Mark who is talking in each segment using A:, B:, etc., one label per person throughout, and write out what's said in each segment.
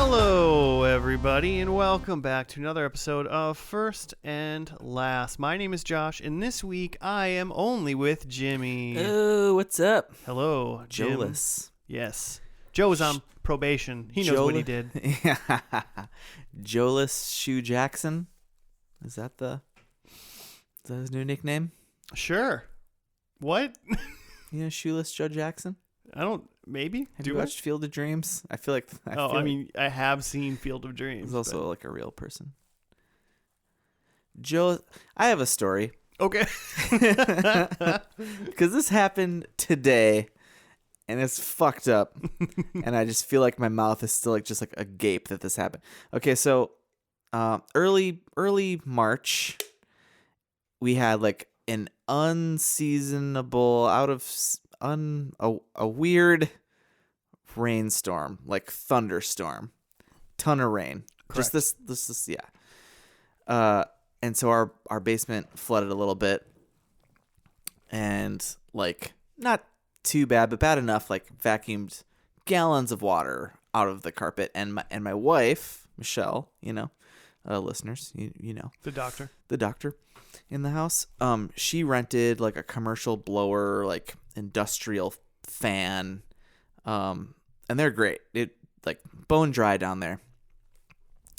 A: Hello, everybody, and welcome back to another episode of First and Last. My name is Josh, and this week I am only with Jimmy.
B: Oh, what's up?
A: Hello, Jim.
B: Joelus.
A: Yes. Joe was on probation. He knows what he did.
B: Joelus Shoe Jackson. Is that his new nickname?
A: Sure. What?
B: You know Shoeless Joe Jackson?
A: Maybe?
B: Have you watched Field of Dreams? I feel like...
A: I have seen Field of Dreams.
B: He's also like a real person. Joe, I have a story.
A: Okay.
B: Because this happened today, and it's fucked up. And I just feel like my mouth is still like just like agape that this happened. Okay, so early March, we had like an unseasonable, a weird rainstorm, like thunderstorm, ton of rain.
A: Correct.
B: Just this, yeah. And so our basement flooded a little bit, and like not too bad, but bad enough. Like vacuumed gallons of water out of the carpet, and my wife Michelle, listeners, you know
A: The
B: doctor in the house. She rented like a commercial blower, like industrial fan, and they're great. It like bone dry down there.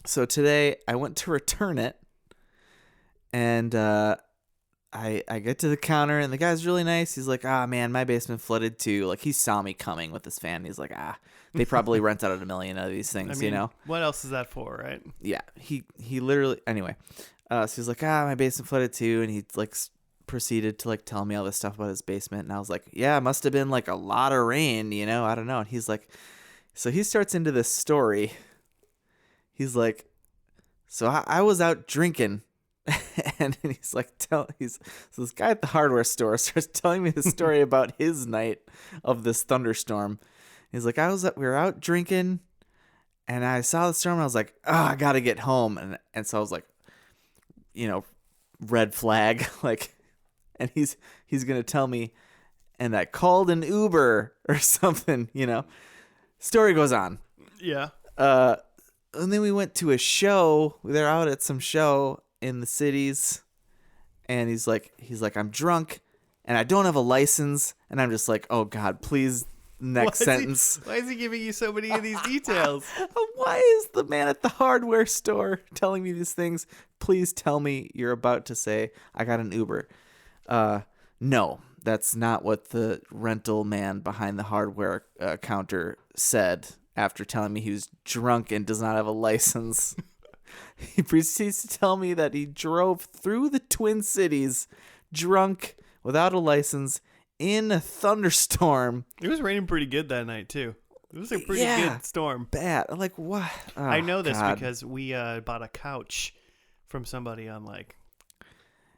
B: So today I went to return it, and I get to the counter, and the guy's really nice. He's like, man, my basement flooded too. Like, he saw me coming with this fan. He's like, they probably rent out a million of these things,
A: What else is that for, right?
B: Yeah, he literally, anyway. So he's like, my basement flooded too, and he like proceeded to like tell me all this stuff about his basement, and I was like, yeah, it must have been like a lot of rain, I don't know. And he's like, so he starts into this story. He's like, so I was out drinking, and he's like, so this guy at the hardware store starts telling me the story about his night of this thunderstorm. He's like, we were out drinking, and I saw the storm, and I was like, I gotta get home, and so I was like, red flag, like, and he's gonna tell me, and I called an Uber or something, Story goes on.
A: Yeah.
B: And then we went to a show. They're out at some show in the cities, and he's like, I'm drunk, and I don't have a license, and I'm just like, oh God, please, next sentence.
A: Why is he giving you so many of these details?
B: Why is the man at the hardware store telling me these things? Please tell me you're about to say I got an Uber. No, that's not what the rental man behind the hardware counter said after telling me he was drunk and does not have a license. He proceeds to tell me that he drove through the Twin Cities drunk without a license in a thunderstorm.
A: It was raining pretty good that night, too. It was a pretty good storm.
B: Bad. I'm like, what? Oh,
A: I know this
B: God.
A: because we bought a couch from somebody on like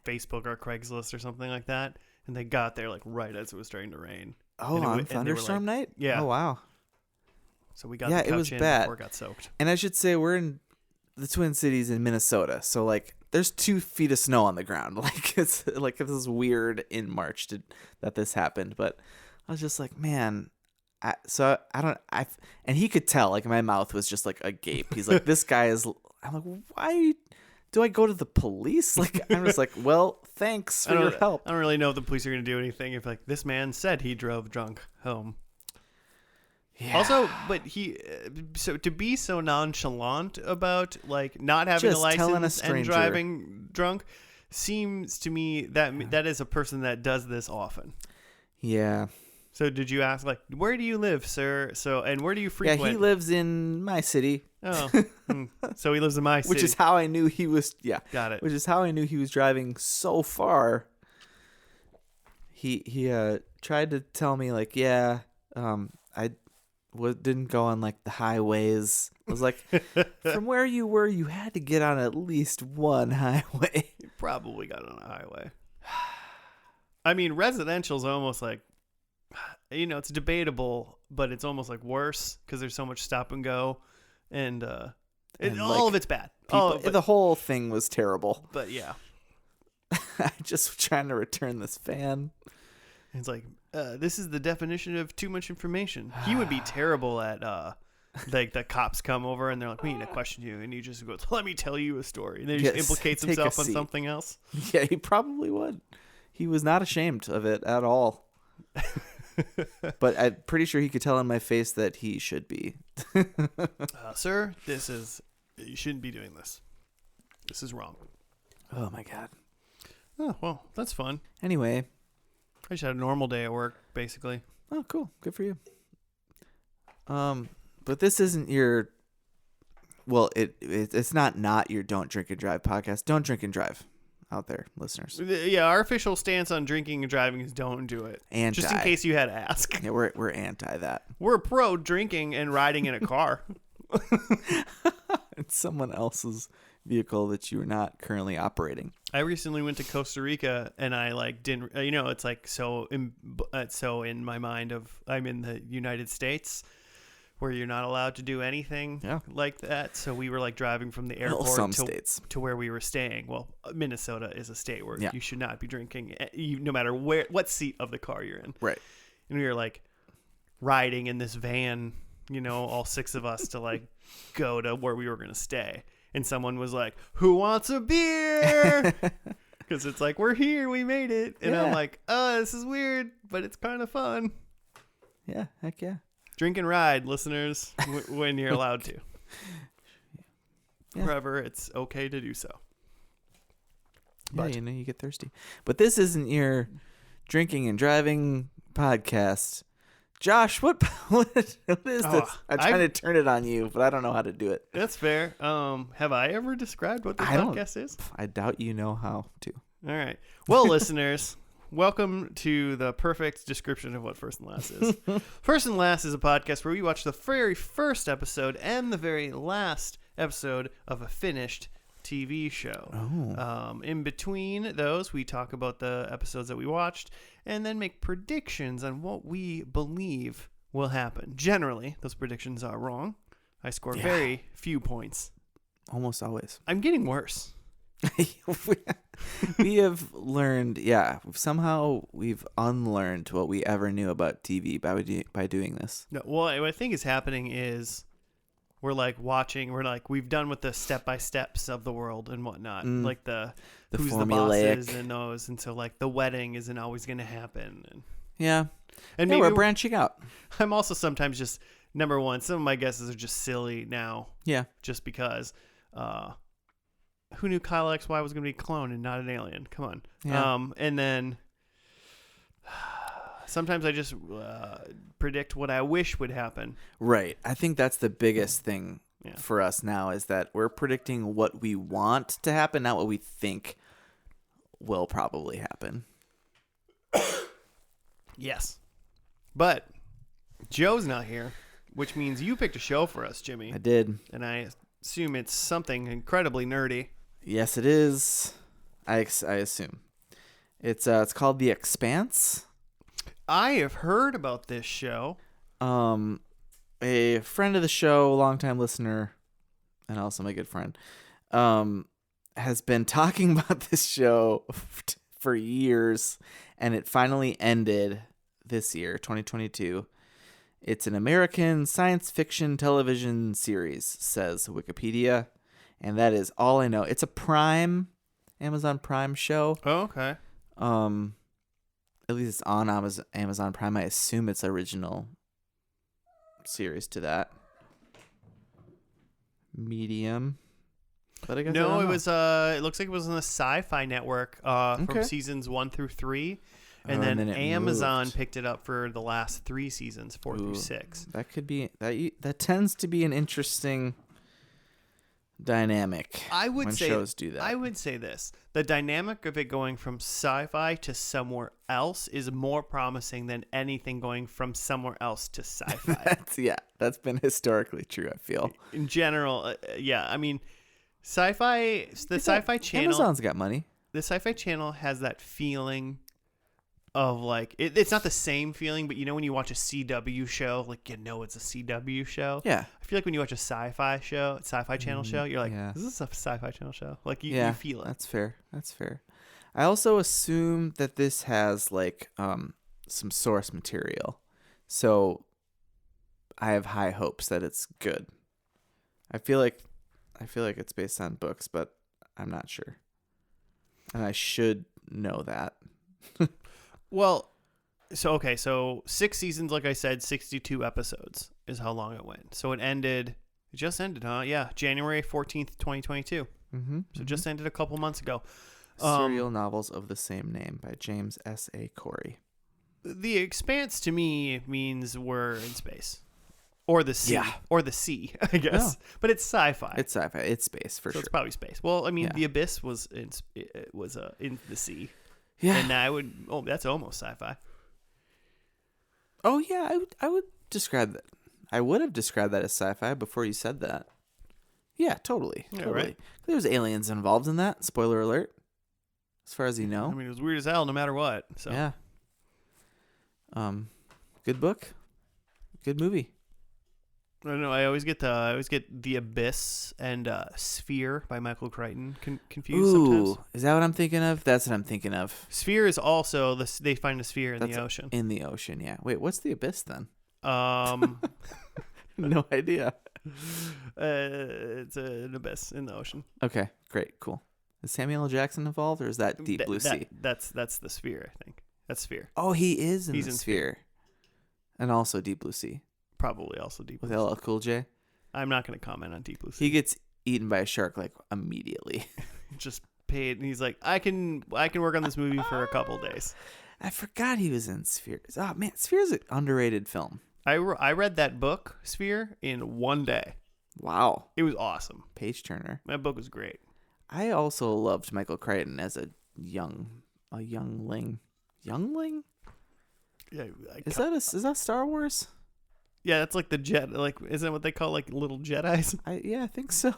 A: Facebook or Craigslist or something like that, and they got there like right as it was starting to rain.
B: Oh, on thunderstorm night?
A: Yeah.
B: Oh, wow.
A: So we got the couch
B: it was
A: in
B: bad.
A: before it got soaked.
B: And I should say we're in the Twin Cities in Minnesota, so like there's 2 feet of snow on the ground. Like it's like this is weird in March that this happened, but I was just like, man. And he could tell, like my mouth was just like agape. He's like, this guy is. I'm like, why do I go to the police? Like I'm just like, well, thanks for your help.
A: I don't really know if the police are going to do anything if like this man said he drove drunk home. Yeah. Also, but so to be so nonchalant about like not having
B: just
A: a license and driving drunk seems to me that is a person that does this often.
B: Yeah.
A: So did you ask like, where do you live, sir? So, and where do you frequent?
B: Yeah, he lives in my city.
A: Oh, so he lives in my city.
B: Which is how I knew he was. Yeah,
A: got it.
B: Which is how I knew he was driving so far. He tried to tell me like, I didn't go on like the highways. I was like, from where you were, you had to get on at least one highway.
A: You probably got on a highway. I mean, residential's almost like, it's debatable, but it's almost like worse because there's so much stop and go, and all of it's bad.
B: The whole thing was terrible.
A: But yeah,
B: I just trying to return this fan.
A: It's like, this is the definition of too much information. He would be terrible at Like the cops come over and they're like, "We need to question you," and he just goes, "Let me tell you a story." And then he
B: Yes,
A: just implicates
B: take a
A: himself on
B: seat.
A: something else.
B: Yeah, he probably would. He was not ashamed of it at all. But I'm pretty sure he could tell in my face that he should be.
A: Sir, you shouldn't be doing this. This is wrong.
B: Oh my God.
A: Oh, well, that's fun.
B: Anyway.
A: I just had a normal day at work, basically.
B: Oh, cool. Good for you. But this isn't your, well, it's not your Don't Drink and Drive podcast. Don't drink and drive out there, listeners.
A: Yeah, our official stance on drinking and driving is don't do it.
B: Anti.
A: Just in case you had to ask.
B: Yeah, we're anti that.
A: We're pro drinking and riding in a car.
B: It's someone else's vehicle that you are not currently operating.
A: I recently went to Costa Rica and I didn't, it's like so in my mind of I'm in the United States where you're not allowed to do anything like that. So we were driving from the airport to where we were staying. Well, Minnesota is a state where you should not be drinking no matter what seat of the car you're in.
B: Right.
A: And we were riding in this van, all six of us to go to where we were going to stay. And someone was like, "Who wants a beer?" Because it's we're here, we made it. And I'm like, "Oh, this is weird, but it's kind of fun."
B: Yeah, heck yeah.
A: Drink and ride, listeners, when you're allowed to.
B: Yeah.
A: Wherever it's okay to do so.
B: But you get thirsty. But this isn't your drinking and driving podcast. Josh, what is this? I'm trying to turn it on you, but I don't know how to do it.
A: That's fair. Have I ever described what this podcast is?
B: I doubt you know how to.
A: All right. Well, listeners, welcome to the perfect description of what First and Last is. First and Last is a podcast where we watch the very first episode and the very last episode of a finished TV show.
B: Oh.
A: In between those, we talk about the episodes that we watched and then make predictions on what we believe will happen. Generally, those predictions are wrong. I score very few points.
B: Almost always.
A: I'm getting worse.
B: We have learned, somehow we've unlearned what we ever knew about TV by doing this.
A: No, well, what I think is happening is we're watching, we've done with the step-by-steps of the world and whatnot. The who's
B: formulaic.
A: the bosses and those. And so the wedding isn't always going to happen.
B: And
A: maybe
B: we're branching out.
A: I'm also sometimes just, number one, some of my guesses are just silly now.
B: Yeah.
A: Just because, who knew Kyle XY was going to be a clone and not an alien? Come on.
B: Yeah.
A: And then sometimes I just predict what I wish would happen.
B: Right. I think that's the biggest thing for us now is that we're predicting what we want to happen, not what we think will probably happen.
A: Yes. But Joe's not here, which means you picked a show for us, Jimmy.
B: I did.
A: And I assume it's something incredibly nerdy.
B: Yes, it is. I assume. It's called The Expanse.
A: I have heard about this show.
B: A friend of the show, longtime listener, and also my good friend, has been talking about this show for years, and it finally ended this year, 2022. It's an American science fiction television series, says Wikipedia, and that is all I know. It's a Amazon Prime show.
A: Oh, okay.
B: At least it's on Amazon Prime. I assume it's original series to that medium. But I guess
A: no, it was. It looks like it was on the Sci-Fi Network from seasons 1 through 3, and then Amazon picked it up for the last 3 seasons, 4 through 6.
B: That could be that tends to be an interesting dynamic. When shows do that.
A: I would say this: the dynamic of it going from sci-fi to somewhere else is more promising than anything going from somewhere else to sci-fi.
B: That's been historically true. I feel
A: in general. I mean. Sci-fi, the Sci-Fi Channel.
B: Amazon's got money.
A: The Sci-Fi Channel has that feeling of it's not the same feeling, but when you watch a CW show, it's a CW show.
B: Yeah.
A: I feel like when you watch a Sci-Fi Channel show, you're like, is this a Sci-Fi Channel show? You feel it.
B: That's fair. I also assume that this has some source material. So I have high hopes that it's good. I feel like it's based on books, but I'm not sure. And I should know that.
A: Well, so 6 seasons, like I said, 62 episodes is how long it went. So it just ended, huh? Yeah, January 14th, 2022.
B: Mm-hmm.
A: So it just ended a couple months ago.
B: Serial novels of the same name by James S.A. Corey.
A: The Expanse to me means we're in space. Or the sea.
B: Yeah.
A: Or the sea, I guess.
B: Yeah.
A: But it's sci-fi.
B: It's sci-fi. It's space for
A: so
B: sure.
A: it's probably space. Well, I mean,
B: Yeah.
A: The Abyss was in the sea.
B: Yeah.
A: And that's almost sci-fi.
B: Oh yeah, I would describe that. I would have described that as sci-fi before you said that. Yeah, totally.
A: Yeah,
B: totally.
A: right.
B: There's aliens involved in that. Spoiler alert. As far as you know.
A: I mean, it was weird as hell no matter what. So.
B: Yeah. Good book. Good movie.
A: I don't know. I always get The Abyss and Sphere by Michael Crichton confused sometimes.
B: Is that what I'm thinking of? That's what I'm thinking of.
A: Sphere is also they find a sphere in the ocean.
B: In the ocean, yeah. Wait, what's the Abyss then? No idea.
A: It's an abyss in the ocean.
B: Okay, great, cool. Is Samuel L. Jackson involved, or is that Deep Blue Sea?
A: That's the Sphere, I think. That's Sphere.
B: Oh, he is
A: He's
B: in
A: in
B: Sphere. And also Deep Blue Sea.
A: Probably also Deep Blue
B: With LL Cool J.
A: I'm not going to comment on Deep Blue Sea.
B: He gets eaten by a shark like immediately.
A: Just paid, and he's like, I can work on this movie for a couple days.
B: I forgot he was in Sphere. Oh man, Sphere's an underrated film.
A: I read that book, Sphere, in one day.
B: Wow.
A: It was awesome.
B: Page-turner.
A: That book was great.
B: I also loved Michael Crichton as a youngling. Youngling?
A: Yeah,
B: Is that Star Wars?
A: yeah, that's like the jet. Like, isn't that what they call like little Jedis?
B: I think so.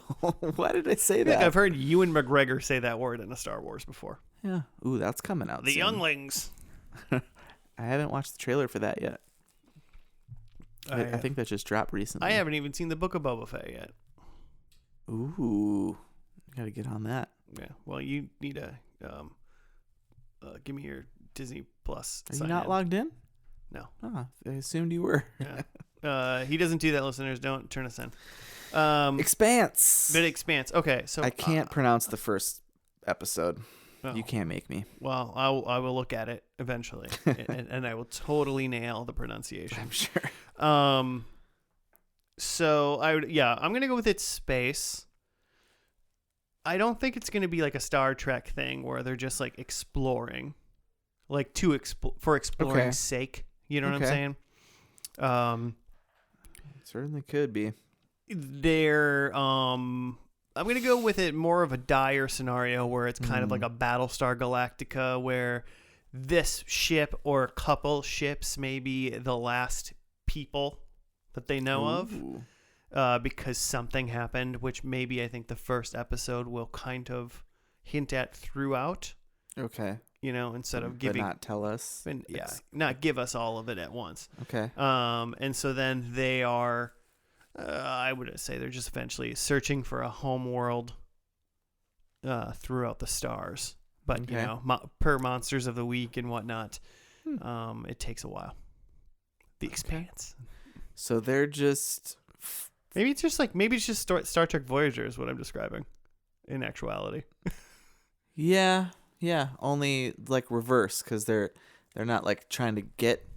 B: Why did I say
A: I
B: that?
A: think I've heard Ewan McGregor say that word in a Star Wars before.
B: Yeah. Ooh, that's coming out
A: The
B: soon.
A: younglings.
B: I haven't watched the trailer for that yet. I think that just dropped recently.
A: I haven't even seen the Book of Boba Fett yet.
B: Ooh, gotta get on that.
A: Yeah. Well, you need to give me your Disney Plus.
B: Are you not logged in?
A: No.
B: Oh, I assumed you were.
A: Yeah. He doesn't do that, listeners. Don't turn us in.
B: Expanse.
A: But Expanse. Okay, so
B: I can't pronounce the first episode.
A: Oh.
B: You can't make me.
A: Well, I will look at it eventually, and I will totally nail the pronunciation.
B: I'm sure.
A: So I'm gonna go with its space. I don't think it's gonna be like a Star Trek thing where they're just like exploring, like for exploring's sake. You know what I'm saying?
B: Certainly could be.
A: I'm gonna go with it more of a dire scenario where it's kind of like a Battlestar Galactica, where this ship or a couple ships may be the last people that they know of, because something happened, which maybe I think the first episode will kind of hint at throughout.
B: Okay.
A: You know, instead of giving,
B: but not tell us.
A: And, not give us all of it at once.
B: Okay.
A: And so then they are, I would say they're just eventually searching for a home world throughout the stars. But, you know, per Monsters of the Week and whatnot, it takes a while. The Expanse.
B: So they're just...
A: Maybe it's just Star Trek Voyager is what I'm describing in actuality.
B: Yeah, only like reverse, because they're not like trying to get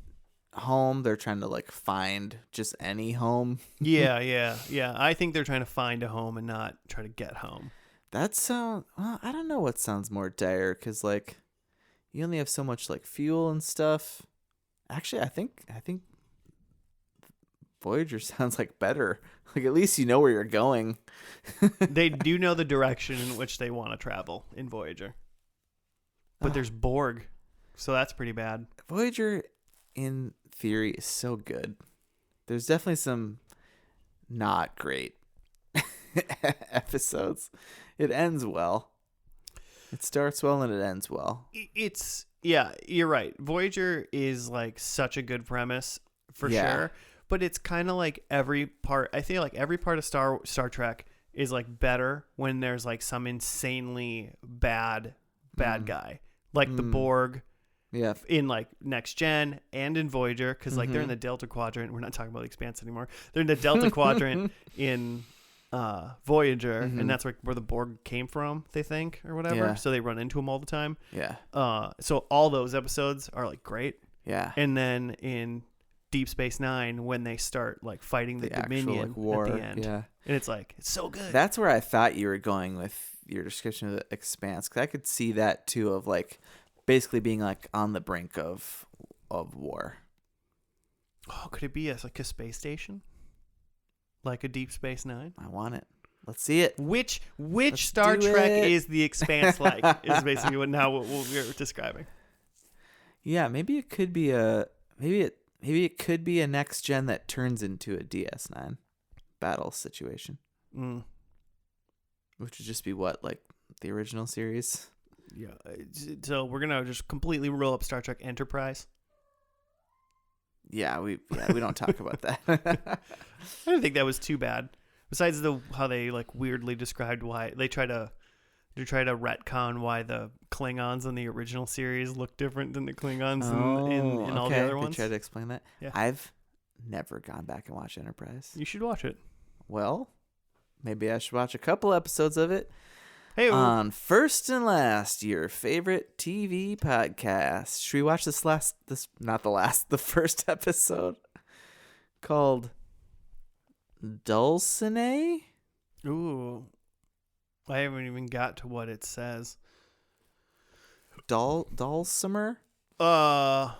B: home, they're trying to like find just any home.
A: Yeah. I think they're trying to find a home and not try to get home.
B: That sounds, well, I don't know what sounds more dire, because like you only have so much like fuel and stuff. Actually, I think Voyager sounds like better. Like at least you know where you're going.
A: They do know the direction in which they want to travel in Voyager. But there's Borg, so that's pretty bad.
B: Voyager, in theory, is so good. There's definitely some not great episodes. It ends well. It starts well and it ends well.
A: You're right. Voyager is like such a good premise for sure. But it's kind of like every part. I feel like every part of Star Trek is like better when there's like some insanely bad guy, like the Borg,
B: Yeah.
A: in like Next Gen and in Voyager, because like they're in the Delta Quadrant. We're not talking about the Expanse anymore. They're in the Delta Quadrant in Voyager, and that's where the Borg came from, they think, or whatever.
B: Yeah.
A: So they run into them all the time.
B: Yeah.
A: So all those episodes are like great.
B: Yeah.
A: And then in Deep Space Nine, when they start like fighting the Dominion
B: actual, like, war.
A: at the end,
B: Yeah.
A: and it's like it's so good.
B: That's where I thought you were going with your description of the Expanse, because I could see that too, of like basically being like on the brink of war.
A: Oh, could it be like a space station, like a Deep Space Nine?
B: I want it. Let's see it.
A: Which
B: Let's
A: Star
B: do
A: Trek
B: it.
A: is the Expanse like? Is basically what we're describing.
B: Yeah, maybe it could be it could be a Next Gen that turns into a DS9 battle situation, which would just be what, like the original series.
A: Yeah. So we're gonna just completely roll up Star Trek Enterprise.
B: Yeah, we don't talk about that.
A: I didn't think that was too bad. Besides how they like weirdly described why they try to retcon why the Klingons in the original series look different than the Klingons in all the other ones.
B: They try to explain that.
A: Yeah.
B: I've never gone back and watched Enterprise.
A: You should watch it.
B: Well, maybe I should watch a couple episodes of it.
A: Hey,
B: On First and Last, your favorite TV podcast. Should we watch the first episode called Dulcinea?
A: ooh, I haven't even got to what it says.
B: Dulcimer?
A: Dulcinea.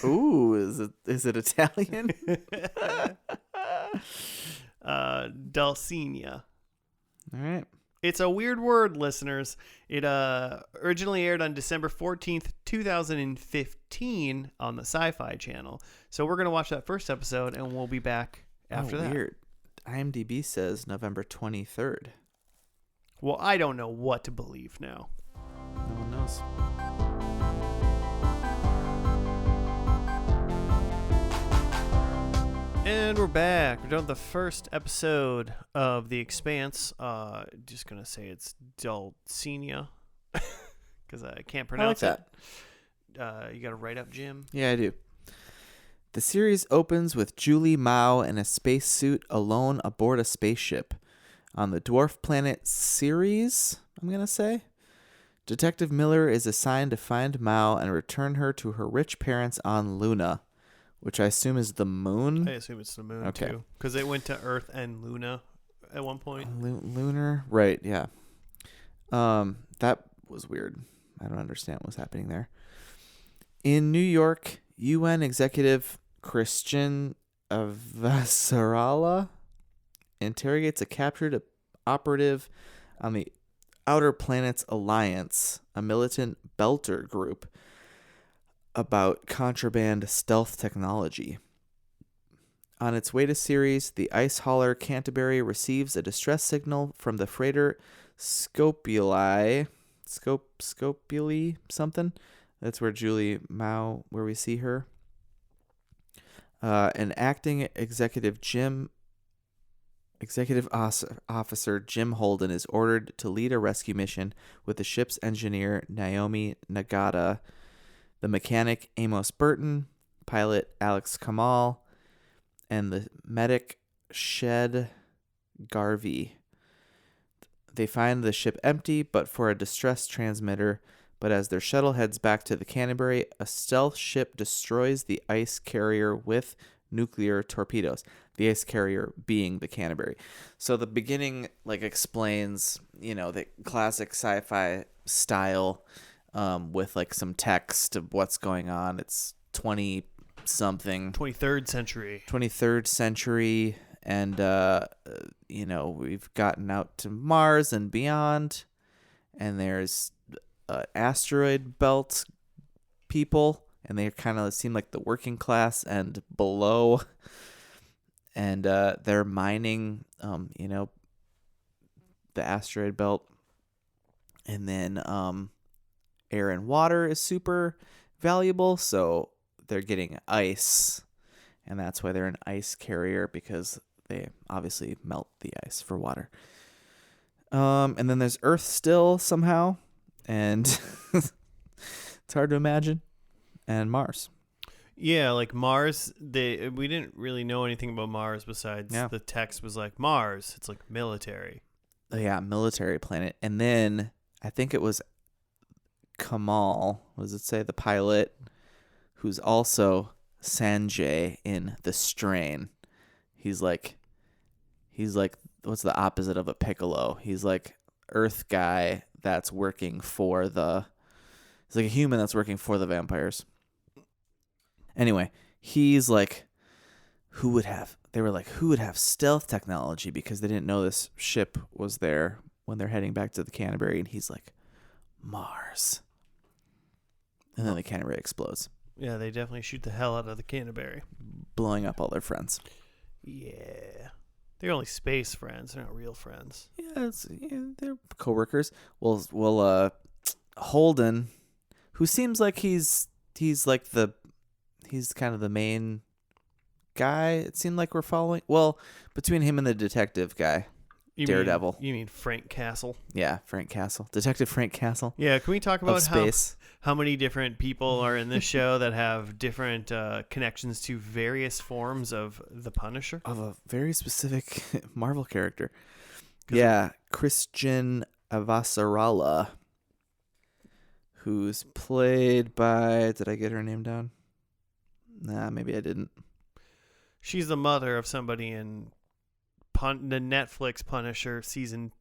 B: Ooh, is it Italian?
A: Dulcinea.
B: All right.
A: It's a weird word, listeners. It originally aired on December 14th, 2015 on the Sci-Fi Channel. So we're going to watch that first episode, and we'll be back after that.
B: Weird. IMDb says November 23rd.
A: Well, I don't know what to believe now.
B: No one knows.
A: And we're back. We're done with the first episode of The Expanse. Just going to say it's Dulcinea because I can't pronounce
B: I like
A: it. You got to write up, Jim?
B: Yeah, I do. The series opens with Julie Mao in a spacesuit alone aboard a spaceship on the dwarf planet Ceres, I'm going to say. Detective Miller is assigned to find Mao and return her to her rich parents on Luna, which I assume is the moon.
A: I assume it's the moon,
B: Okay.
A: too. Because they went to Earth and Luna at one point.
B: Lunar? Right, yeah. That was weird. I don't understand what was happening there. In New York, UN executive Christian Vasarala interrogates a captured operative on the Outer Planets Alliance, a militant Belter group, about contraband stealth technology. On its way to Ceres, the ice hauler Canterbury receives a distress signal from the freighter Scopuli something. That's where Julie Mao, where we see her. An acting executive officer Jim Holden is ordered to lead a rescue mission with the ship's engineer Naomi Nagata, the mechanic Amos Burton, pilot Alex Kamal, and the medic Shed Garvey. They find the ship empty but for a distress transmitter, but as their shuttle heads back to the Canterbury, a stealth ship destroys the ice carrier with nuclear torpedoes. The ice carrier being the Canterbury. So the beginning explains, the classic sci-fi style with some text of what's going on. It's 20-something.
A: 23rd century.
B: 23rd century. And, we've gotten out to Mars and beyond. And there's asteroid belt people. And they kind of seem like the working class and below. And they're mining, the asteroid belt. And then air and water is super valuable. So they're getting ice. And that's why they're an ice carrier, because they obviously melt the ice for water. And then there's Earth still somehow, and it's hard to imagine, and Mars.
A: Yeah, like Mars. We didn't really know anything about Mars besides the text was like Mars. It's like military.
B: Oh, yeah, military planet. And then I think it was Kamal. What does it say? The pilot, who's also Sanjay in The Strain. He's like, what's the opposite of a Piccolo? He's like Earth guy that's working for he's like a human that's working for the vampires. Anyway, he's like, who would have stealth technology, because they didn't know this ship was there when they're heading back to the Canterbury, and he's like, Mars. And then the Canterbury explodes.
A: Yeah, they definitely shoot the hell out of the Canterbury,
B: blowing up all their friends.
A: Yeah. They're only space friends. They're not real friends.
B: Yeah, they're coworkers. Well, Holden, who seems like he's kind of the main guy. It seemed like we're following. Well, between him and the detective guy, Daredevil.
A: You mean Frank Castle?
B: Yeah, Frank Castle, Detective Frank Castle.
A: Yeah, can we talk about
B: space?
A: How many different people are in this show that have different connections to various forms of the Punisher?
B: Of a very specific Marvel character. Yeah, Christian Avasarala, who's played by... Did I get her name down? Nah, maybe I didn't.
A: She's the mother of somebody in the Netflix Punisher season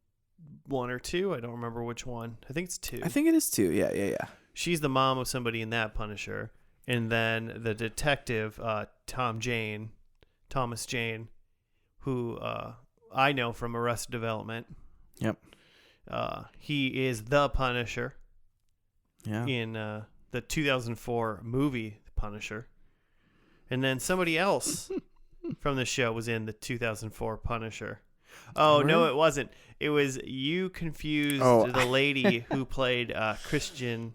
A: 1 or 2. I don't remember which one. I think it's 2.
B: I think it is 2. Yeah.
A: She's the mom of somebody in that Punisher. And then the detective, Thomas Jane, who I know from Arrested Development.
B: Yep.
A: He is the Punisher.
B: Yeah.
A: In the 2004 movie Punisher. And then somebody else from the show was in the 2004 Punisher. Oh, no, it wasn't. It was you confused the lady who played Christian,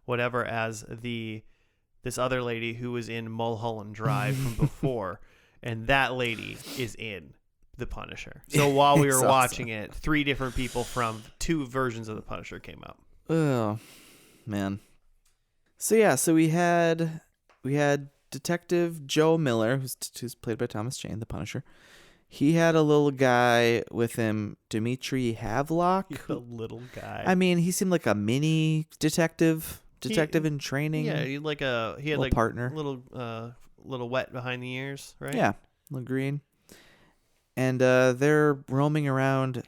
A: whatever, as this other lady who was in Mulholland Drive from before. And that lady is in the Punisher. So while we were watching it, 3 different people from 2 versions of the Punisher came out.
B: Oh, man. So we had Detective Joe Miller, who's played by Thomas Jane, the Punisher. He had a little guy with him, Dmitry Havelock.
A: The little guy.
B: I mean, he seemed like a mini detective in training.
A: Yeah, he had like
B: partner,
A: little wet behind the ears, right?
B: Yeah, little green. And they're roaming around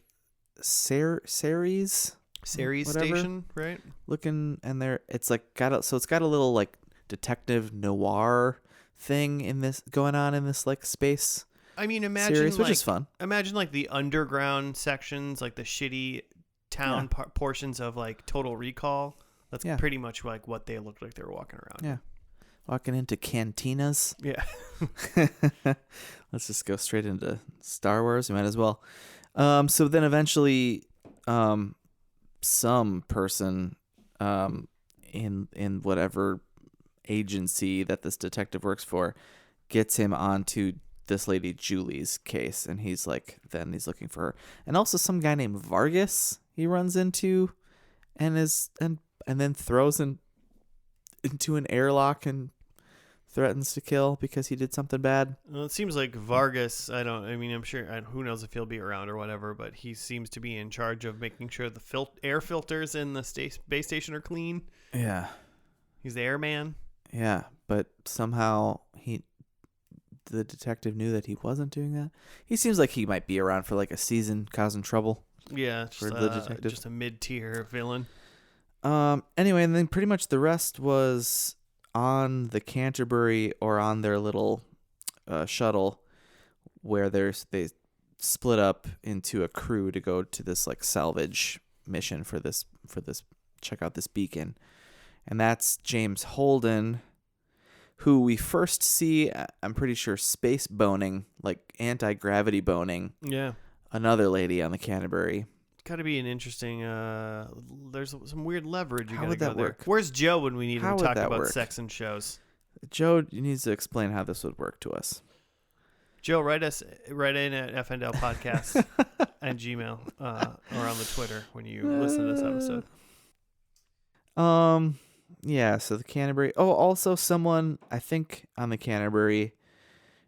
B: Ceres
A: Station, right?
B: Looking, and it's got a little like detective noir thing going on in this like space.
A: I mean, imagine
B: series, which is fun.
A: Imagine like the underground sections, like the shitty town portions of like Total Recall. That's pretty much like what they looked like they were walking around.
B: Yeah, walking into cantinas.
A: Yeah.
B: Let's just go straight into Star Wars. We might as well. So then eventually, some person in whatever agency that this detective works for gets him onto this lady Julie's case, and he's looking for her, and also some guy named Vargas he runs into, and then throws into an airlock and threatens to kill because he did something bad.
A: Well, it seems like Vargas, I'm sure, who knows if he'll be around or whatever, but he seems to be in charge of making sure the air filters in the base station are clean.
B: Yeah.
A: He's the airman.
B: Yeah, but somehow the detective knew that he wasn't doing that. He seems like he might be around for like a season causing trouble.
A: Yeah, just a mid-tier villain.
B: Anyway, and then pretty much the rest was on the Canterbury or on their little shuttle, where they split up into a crew to go to this like salvage mission for this check out this beacon, and that's James Holden, who we first see, I'm pretty sure, space boning, like anti-gravity boning.
A: Yeah.
B: Another lady on the Canterbury.
A: It's got to be an interesting, there's some weird leverage you got to go
B: that
A: there.
B: work?
A: Where's Joe when we need him to talk about
B: work?
A: sex and shows?
B: Joe needs to explain how this would work to us.
A: Joe, write in at FNL Podcast and Gmail or on the Twitter when you listen to this episode.
B: Yeah, so the Canterbury. Oh, also someone, I think, on the Canterbury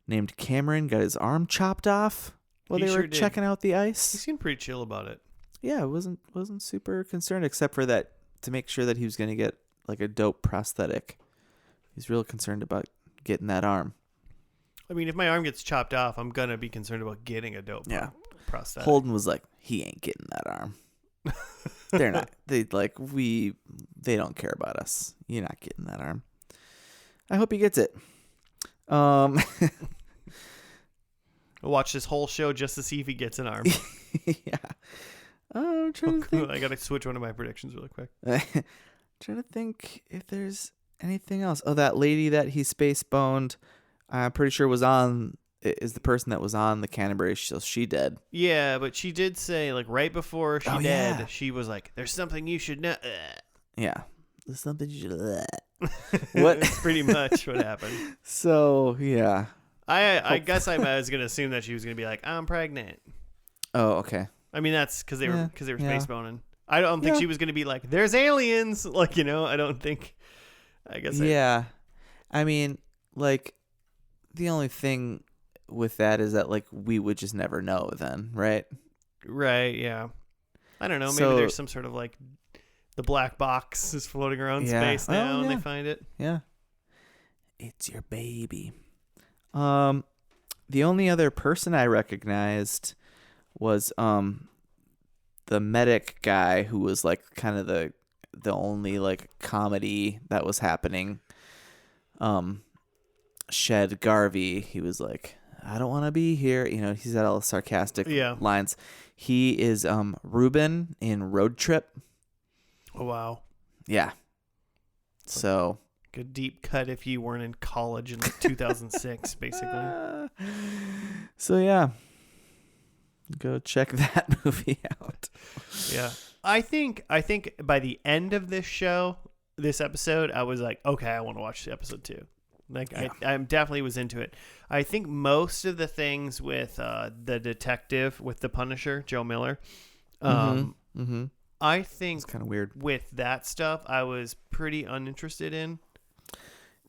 B: named Cameron got his arm chopped off while
A: He
B: they
A: sure
B: were
A: did.
B: checking out the
A: He
B: ice.
A: seemed pretty chill about it.
B: Yeah, wasn't super concerned, except for that, to make sure that he was going to get like a dope prosthetic. He's real concerned about getting that arm.
A: I mean, if my arm gets chopped off, I'm going to be concerned about getting a dope prosthetic.
B: Holden was like, he ain't getting that arm. They're not. They don't care about us. You're not getting that arm. I hope he gets it.
A: I'll watch this whole show just to see if he gets an arm.
B: Yeah. I'm trying to think.
A: I got to switch one of my predictions really quick.
B: Trying to think if there's anything else. Oh, that lady that he space boned, I'm pretty sure is the person that was on the Canterbury. She dead.
A: Yeah, but she did say, like, right before she died,
B: yeah.
A: She was like, there's something you should know.
B: Yeah. There's something you should...
A: What? That's pretty much what happened.
B: So, yeah.
A: I guess I was going to assume that she was going to be like, I'm pregnant.
B: Oh, okay.
A: I mean, that's because they were space
B: yeah.
A: boning. I don't think she was going to be like, there's aliens. Like, I don't think... I guess.
B: Yeah. I mean, like, the only thing with that is that, like, we would just never know then, right?
A: Right, yeah. I don't know. Maybe
B: So,
A: there's some sort of, like, the black box is floating around space now and they find it.
B: Yeah. It's your baby. The only other person I recognized was the medic guy who was, like, kind of the only, like, comedy that was happening. Shed Garvey, he was like, I don't want to be here. He's had all the sarcastic lines. He is Ruben in Road Trip.
A: Oh, wow.
B: Yeah. So.
A: Like a deep cut if you weren't in college in like 2006, basically.
B: So, yeah. Go check that movie out.
A: Yeah. I think by the end of this episode, I was like, okay, I want to watch the episode 2. Like, yeah. I definitely was into it. I think most of the things with the detective, with the Punisher, Joe Miller, I think
B: it's kind of weird.
A: With that stuff, I was pretty uninterested in.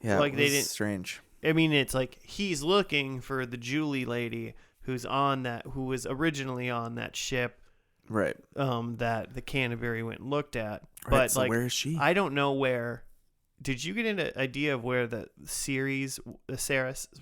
B: Yeah,
A: like,
B: they didn't. Strange.
A: I mean, it's like he's looking for the Julie lady who was originally on that ship.
B: Right.
A: That the Canterbury went and looked at.
B: Right,
A: But
B: so
A: like,
B: where is she?
A: I don't know where. Did you get an idea of where the Saris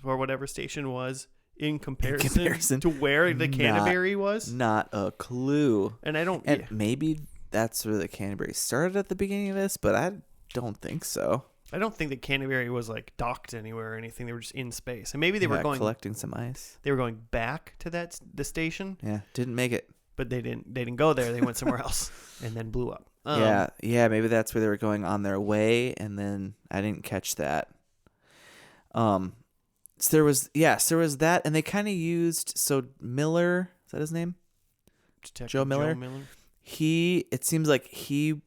A: or whatever station was in comparison to where the Canterbury was?
B: Not a clue.
A: And I don't.
B: And maybe that's where the Canterbury started at the beginning of this, but I don't think so.
A: I don't think the Canterbury was like docked anywhere or anything. They were just in space, and maybe they were
B: collecting some ice.
A: They were going back to the station.
B: Yeah, didn't make it.
A: But they didn't go there. They went somewhere else and then blew up.
B: Yeah. Maybe that's where they were going on their way, and then I didn't catch that. So there was that, and they kind of used Miller. Is that his name?
A: Detective
B: Joe Miller. It seems like he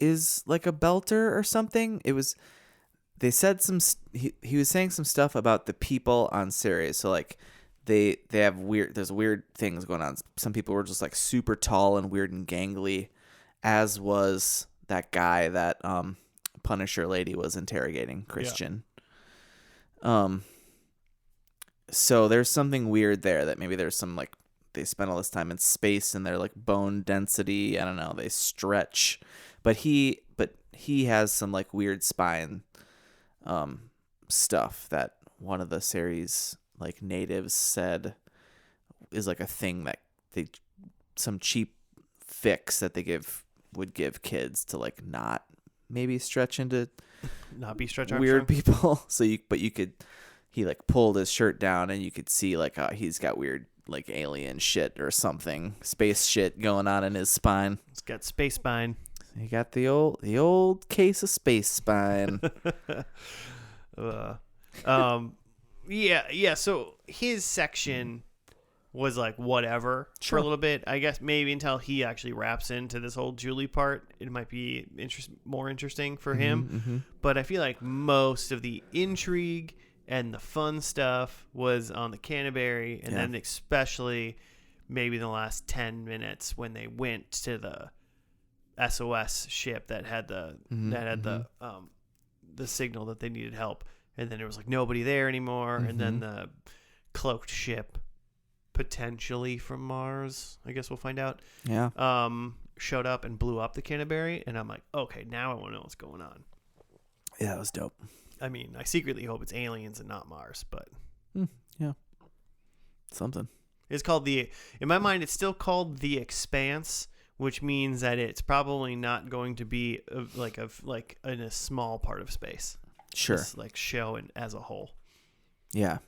B: is like a belter or something. They said he was saying some stuff about the people on Ceres. So like they have there's weird things going on. Some people were just like super tall and weird and gangly, as was that guy that Punisher lady was interrogating, Christian. Yeah. So there's something weird there, that maybe there's some, like, they spend all this time in space and their, like, bone density, I don't know, they stretch. But he has some, like, weird spine stuff that one of the series, like, natives said is like a thing that some cheap fix that they would give kids to, like, not maybe stretch into
A: not be stretch
B: weird people. So he like pulled his shirt down and you could see like he's got weird like alien shit or something, space shit going on in his spine.
A: He's got space spine.
B: He got the old case of space spine.
A: Yeah. So his section was like whatever for a little bit. I guess maybe until he actually wraps into this whole Julie part, it might be more interesting for him.
B: Mm-hmm.
A: But I feel like most of the intrigue and the fun stuff was on the Canterbury, and then especially maybe the last 10 minutes when they went to the SOS ship that had the the signal that they needed help, and then there was like nobody there anymore, and then the cloaked ship, potentially from Mars, I guess we'll find out, showed up and blew up the Canterbury, and I'm like, okay, now I want to know what's going on.
B: Yeah, that was dope.
A: I mean, I secretly hope it's aliens and not Mars, but
B: something.
A: It's called in my mind, it's still called the Expanse, which means that it's probably not going to be like in a small part of space.
B: Sure.
A: Just like show as a whole.
B: Yeah.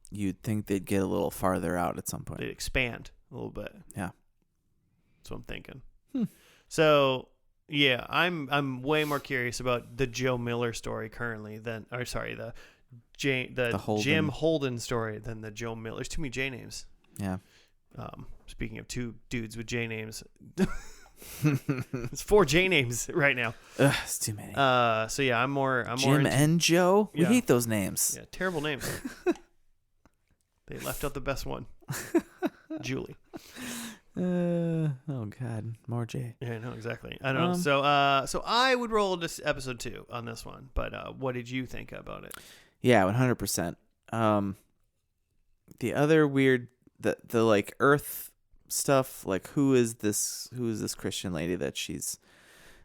B: You'd think they'd get a little farther out at some point.
A: They'd expand a little bit.
B: Yeah.
A: That's what I'm thinking. So, yeah, I'm way more curious about the Joe Miller story currently than, the Jim Holden story than the Joe Miller. There's too many J names.
B: Yeah.
A: Speaking of two dudes with J names, it's 4 J names right now.
B: Ugh, it's too many.
A: So yeah, I'm more
B: Jim and Joe. We
A: Yeah.
B: hate those names.
A: Yeah, terrible names. They left out the best one, Julie.
B: Oh God, more J.
A: Yeah, I know exactly. I don't know. So I would roll this episode 2 on this one. But what did you think about it?
B: Yeah, 100%. The other weird, the like Earth stuff, like who is this Christian lady that she's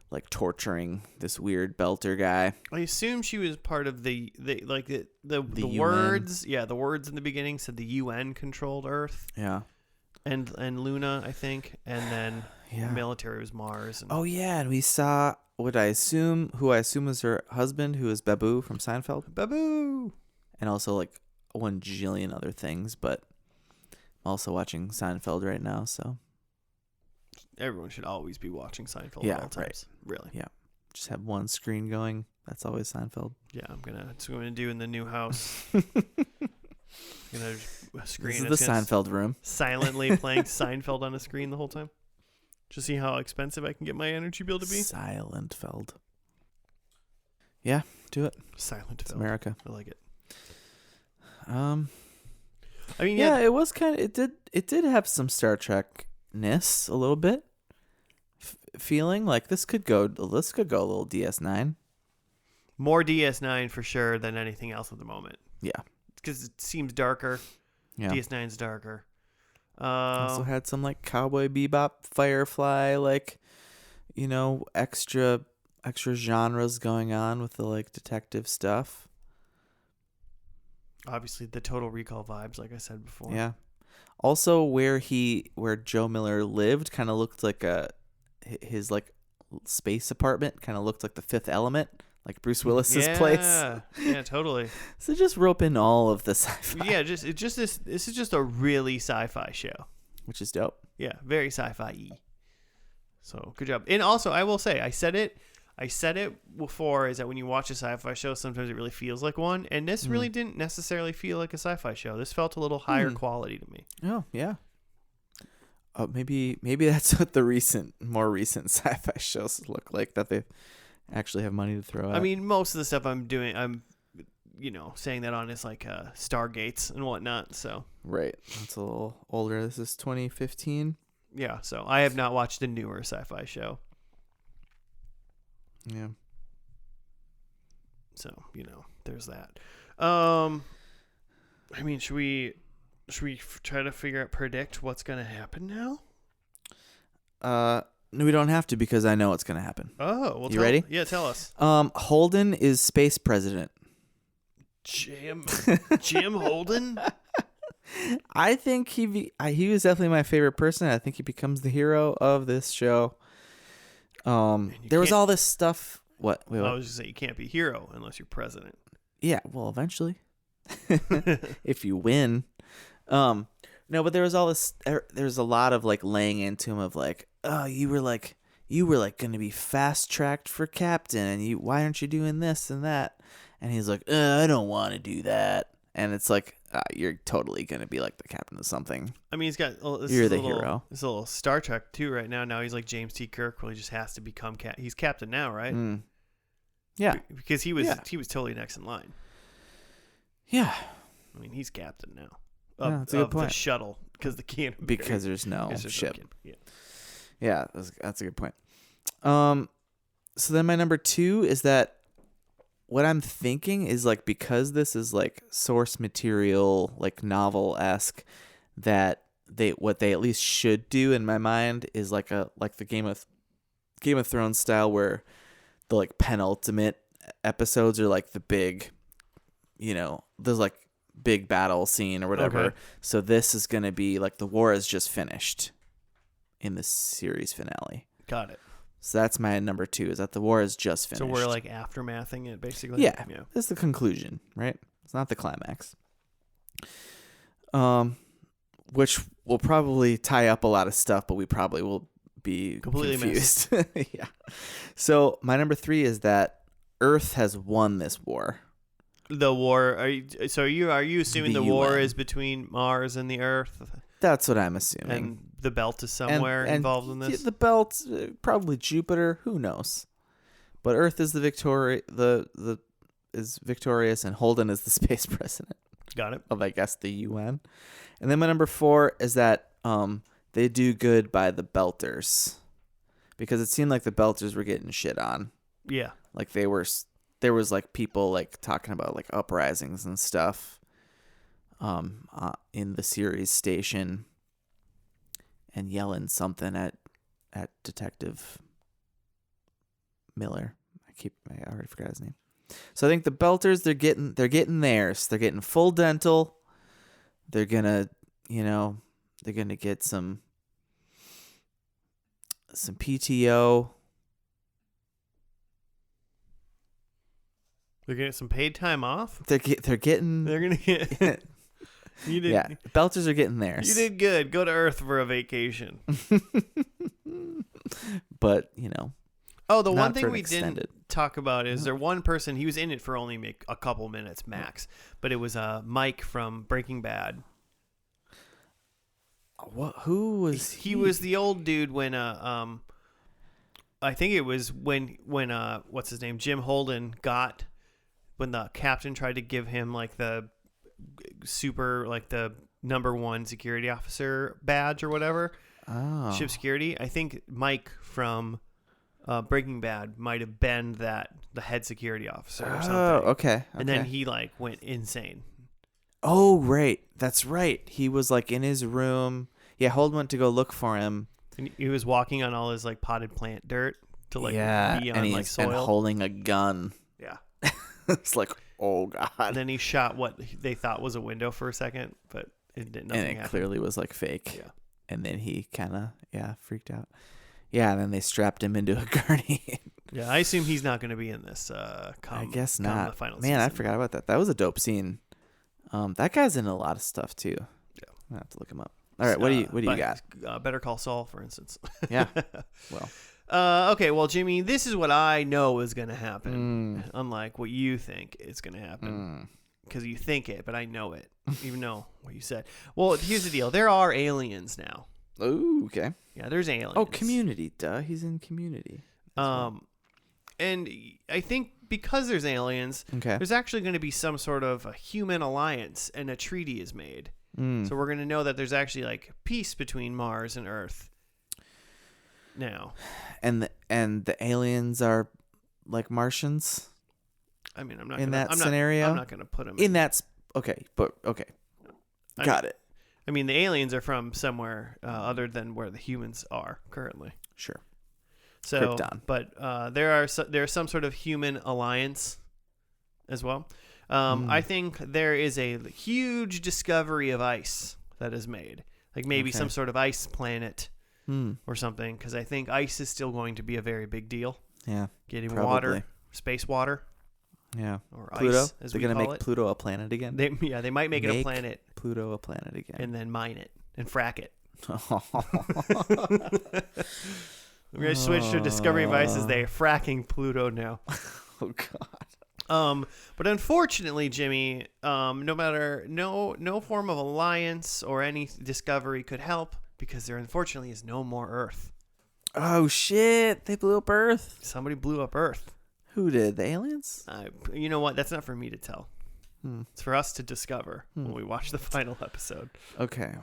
B: like torturing this weird belter guy? I
A: assume she was part of the
B: UN.
A: words. Yeah, the words in the beginning said the UN controlled Earth.
B: Yeah.
A: And Luna, I think, and then military was Mars. And
B: and we saw who I assume was her husband, who is Babu from Seinfeld.
A: Babu,
B: and also like 1 jillion other things. But I'm also watching Seinfeld right now, so
A: everyone should always be watching Seinfeld at all times.
B: Right.
A: Really.
B: Yeah, just have one screen going. That's always Seinfeld.
A: Yeah, that's what I'm gonna do in the new house. Screen.
B: This is the Seinfeld room.
A: Silently playing Seinfeld on a screen the whole time. Just see how expensive I can get my energy bill to be.
B: Silentfeld. Yeah, do it.
A: Silentfeld.
B: It's America.
A: I like it.
B: I mean, it was kind of. It did have some Star Trek-ness a little bit. Feeling like this could go a little DS9.
A: More DS9 for sure than anything else at the moment. Yeah. Because it seems darker. Yeah. DS9's darker.
B: Also had some like Cowboy Bebop, Firefly, like, extra genres going on with the like detective stuff.
A: Obviously, the Total Recall vibes, like I said before.
B: Yeah. Also, where Joe Miller lived, kind of looked like his like space apartment, kind of looked like the Fifth Element. Like Bruce Willis's place.
A: Yeah, totally.
B: So just rope in all of the sci-fi.
A: Yeah, this is just a really sci-fi show,
B: which is dope.
A: Yeah, very sci-fi-y. So good job. And also, I will say, I said it before, is that when you watch a sci-fi show, sometimes it really feels like one, and this really didn't necessarily feel like a sci-fi show. This felt a little higher quality to me.
B: Oh yeah. Oh, maybe that's what the more recent sci-fi shows look like, that they actually have money to throw out.
A: I mean, most of the stuff I'm saying that on is like Stargates and whatnot. So
B: right, that's a little older. This is 2015.
A: Yeah, so I have not watched a newer sci-fi show.
B: Yeah.
A: So there's that. I mean, should we try to predict what's gonna happen now?
B: No, we don't have to, because I know what's going to happen.
A: Oh, well,
B: you ready?
A: Yeah, tell us.
B: Holden is space president.
A: Jim Holden?
B: I think he was definitely my favorite person. I think he becomes the hero of this show. There was all this stuff. What? Wait, what?
A: I was just saying, you can't be hero unless you're president.
B: Yeah, well, eventually. If you win. No, but there was all this. There's a lot of like laying into him of like, oh, you were like going to be fast tracked for captain, and why aren't you doing this and that? And he's like, I don't want to do that. And it's like, you're totally going to be like the captain of something.
A: I mean, he's got.
B: You're the hero.
A: It's a little Star Trek too right now. Now he's like James T. Kirk, where he just has to become he's captain now, right?
B: Yeah,
A: because he was totally next in line.
B: Yeah.
A: I mean, he's captain now
B: Yeah, that's a good
A: of the
B: point.
A: shuttle because the cannon.
B: Because there's no
A: There's no
B: ship.
A: cannon. Yeah.
B: Yeah, that's a good point. So then my number 2 is that what I'm thinking is like, because this is like source material, like novel-esque, that what they at least should do in my mind is like the Game of Thrones style, where the like penultimate episodes are like the big, there's like big battle scene or whatever.
A: Okay.
B: So this is going to be like the war is just finished in the series finale.
A: Got it.
B: So that's my number 2, is that the war is just finished.
A: So we're like aftermathing it, basically.
B: Yeah. It's the conclusion, right? It's not the climax. Which will probably tie up a lot of stuff, but we probably will be
A: Completely
B: confused. Yeah. So my number 3 is that Earth has won this war.
A: The war. Are you assuming
B: The
A: the war
B: UN.
A: is between Mars and the Earth,
B: That's what I'm assuming.
A: and the belt is somewhere involved in this?
B: The belt, probably Jupiter. Who knows? But Earth is is victorious, and Holden is the space president
A: Got it.
B: of, I guess, the UN. And then my number 4 is that they do good by the Belters, because it seemed like the Belters were getting shit on.
A: Yeah.
B: Like there was like people like talking about like uprisings and stuff in the series station, and yelling something at Detective Miller. I already forgot his name. So I think the Belters, they're getting theirs. They're getting full dental. They're gonna get some PTO.
A: They're getting some paid time off.
B: They're getting.
A: They're gonna get. You did.
B: Yeah, Belters are getting theirs.
A: You did good. Go to Earth for a vacation.
B: But
A: Oh, the
B: Not
A: one
B: for
A: thing
B: an
A: we
B: extended.
A: didn't talk about is there one person. He was in it for only a couple minutes max, but it was Mike from Breaking Bad.
B: what? Who was
A: He was the old dude when I think it was when what's his name, Jim Holden, got when the captain tried to give him like the number 1 security officer badge or whatever, ship security. I think Mike from Breaking Bad might have been the head security officer or something.
B: Oh, okay.
A: And then he like went insane.
B: Oh, right. That's right. He was like in his room. Yeah, Holden went to go look for him.
A: And he was walking on all his like potted plant dirt to like be on
B: and
A: like soil.
B: and holding a gun.
A: Yeah.
B: It's like, oh god.
A: And then he shot what they thought was a window for a second, but it didn't.
B: And it clearly was like fake.
A: Yeah.
B: And then he kind of freaked out. Yeah, and then they strapped him into a gurney.
A: Yeah, I assume he's not going to be in this.
B: I guess not.
A: The final
B: Man, I
A: season.
B: forgot about that. That was a dope scene. That guy's in a lot of stuff too.
A: Yeah,
B: I have to look him up. All right, what do you got?
A: Better Call Saul, for instance.
B: Yeah. Well.
A: Okay. Well, Jimmy, this is what I know is going to happen. Unlike what you think is going to happen, because you think it, but I know it, even though what you said. Well, here's the deal: there are aliens now.
B: Oh, okay.
A: Yeah, there's aliens.
B: Oh, Community. Duh, he's in Community.
A: And I think because there's aliens, there's actually going to be some sort of a human alliance, and a treaty is made. So we're going to know that there's actually like peace between Mars and Earth now.
B: And the aliens are like Martians.
A: I mean, I'm not
B: in
A: gonna,
B: that
A: I'm
B: scenario.
A: Not, I'm not going to put them
B: in that. Okay, but okay, got it.
A: I mean, the aliens are from somewhere other than where the humans are currently.
B: Sure.
A: So,
B: Krypton.
A: But there's some sort of human alliance as well. I think there is a huge discovery of ice that is made, like maybe some sort of ice planet or something, because I think ice is still going to be a very big deal.
B: Yeah,
A: getting
B: probably.
A: water, space water.
B: Yeah,
A: or
B: Pluto.
A: ice, as
B: They're
A: we
B: gonna
A: call
B: make
A: it.
B: Pluto a planet again.
A: They might make it a planet.
B: Pluto a planet again,
A: and then mine it and frack it. We're gonna switch to Discovery of Ice as they're fracking Pluto now.
B: Oh God.
A: But unfortunately, Jimmy, no form of alliance or any discovery could help, because there unfortunately is no more Earth.
B: Oh shit! They blew up Earth.
A: Somebody blew up Earth.
B: Who did? The aliens?
A: You know what? That's not for me to tell. It's for us to discover when we watch the final episode.
B: Okay.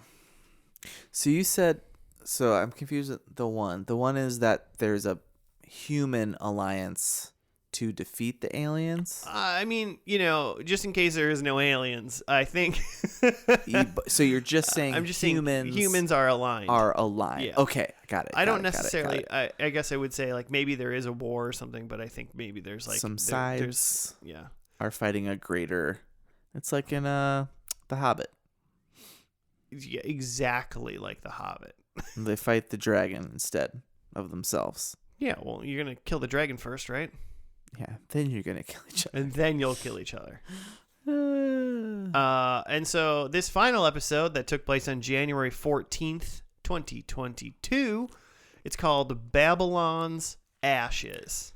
B: So you said, so I'm confused with the one. The one is that there's a human alliance to defeat the aliens.
A: I mean, just in case there is no aliens, I think.
B: So you're just saying
A: I'm just
B: humans
A: saying humans are aligned.
B: Yeah. Okay, got it.
A: I don't necessarily. I guess I would say like maybe there is a war or something, but I think maybe there's like
B: some sides.
A: Yeah.
B: Are fighting a greater. It's like in The Hobbit.
A: Yeah, exactly like The Hobbit.
B: They fight the dragon instead of themselves.
A: Yeah, well, you're gonna kill the dragon first, right?
B: Yeah, then you're gonna kill each other.
A: And then you'll kill each other. And so this final episode that took place on January 14th, 2022, it's called Babylon's Ashes.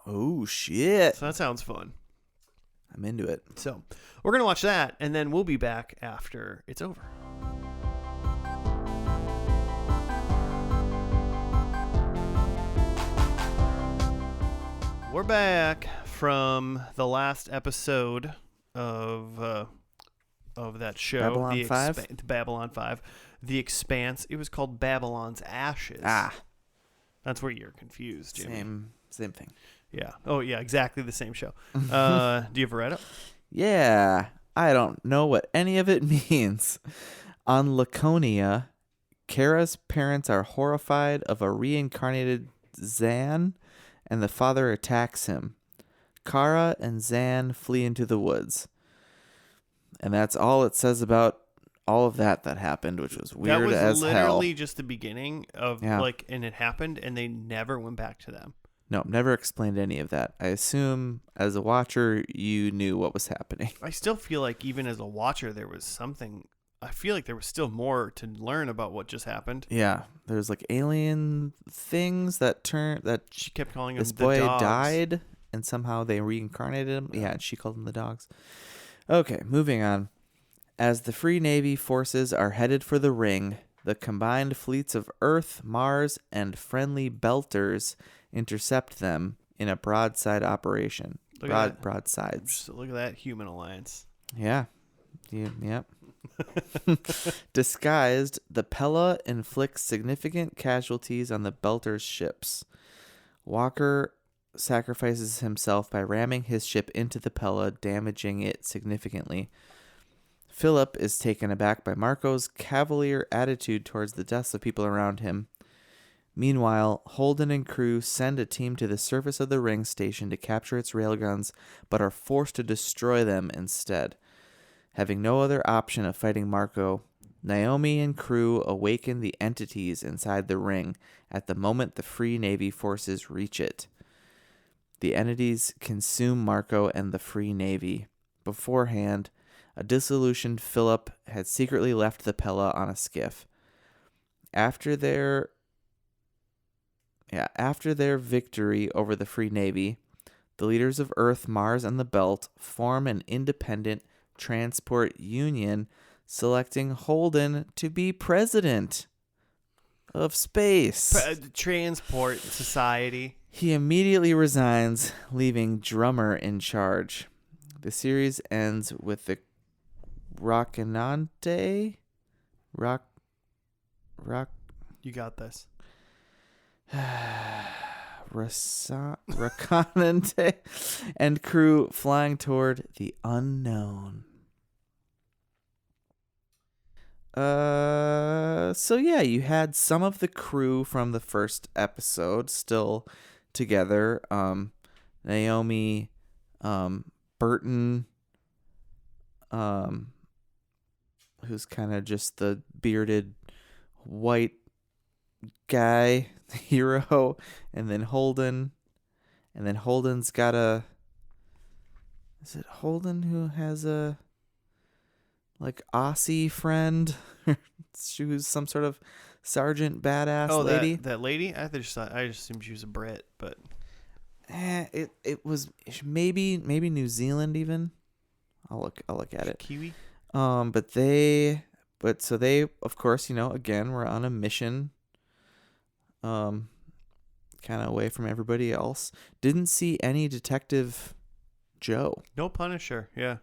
B: Oh, shit.
A: So that sounds fun.
B: I'm into it.
A: So we're going to watch that, and then we'll be back after it's over. We're back from the last episode of that show,
B: Babylon 5?
A: Babylon 5, The Expanse. It was called Babylon's Ashes. That's where you're confused, Jimmy.
B: Same thing.
A: Yeah. Oh, yeah, exactly the same show. Do you ever read it?
B: Yeah. I don't know what any of it means. On Laconia, Kara's parents are horrified of a reincarnated Zan, and the father attacks him. Kara and Zan flee into the woods. And that's all it says about all of that happened, which was weird as hell.
A: That was literally just the beginning of, and it happened, and they never went back to them.
B: No, never explained any of that. I assume as a watcher, you knew what was happening.
A: I still feel like even as a watcher, there was something. I feel like there was still more to learn about what just happened.
B: Yeah, there's like alien things that
A: she kept calling
B: this
A: them the
B: boy
A: dogs.
B: died, and somehow they reincarnated him. Yeah, and she called them the dogs. Okay, moving on. As the Free Navy forces are headed for the ring, the combined fleets of Earth, Mars, and friendly Belters intercept them in a broadside operation. Broadsides.
A: Just look at that human alliance.
B: Yeah. Yep. Disguised, the Pella inflicts significant casualties on the Belters' ships. Walker sacrifices himself by ramming his ship into the Pella, damaging it significantly. Philip is taken aback by Marco's cavalier attitude towards the deaths of people around him. Meanwhile, Holden and crew send a team to the surface of the ring station to capture its railguns, but are forced to destroy them instead. Having no other option of fighting Marco, Naomi and crew awaken the entities inside the ring at the moment the Free Navy forces reach it. The entities consume Marco and the Free Navy. Beforehand, a disillusioned Philip had secretly left the Pella on a skiff. After their victory over the Free Navy, the leaders of Earth, Mars, and the Belt form an independent transport union, selecting Holden to be president of space.
A: Transport Society.
B: He immediately resigns, leaving Drummer in charge. The series ends with the Rocinante.
A: You got this.
B: Rocinante and crew flying toward the unknown. So yeah, you had some of the crew from the first episode still together. Naomi, Burton, who's kind of just the bearded white guy hero, and then Holden, and then Holden's got a, is it Holden who has a like Aussie friend who's some sort of sergeant badass lady?
A: That lady? I just assumed she was a Brit, but
B: it was maybe New Zealand even. I'll look at it.
A: Kiwi.
B: But they of course, again, were on a mission. Kind of away from everybody else. Didn't see any Detective Joe.
A: No Punisher. Yeah.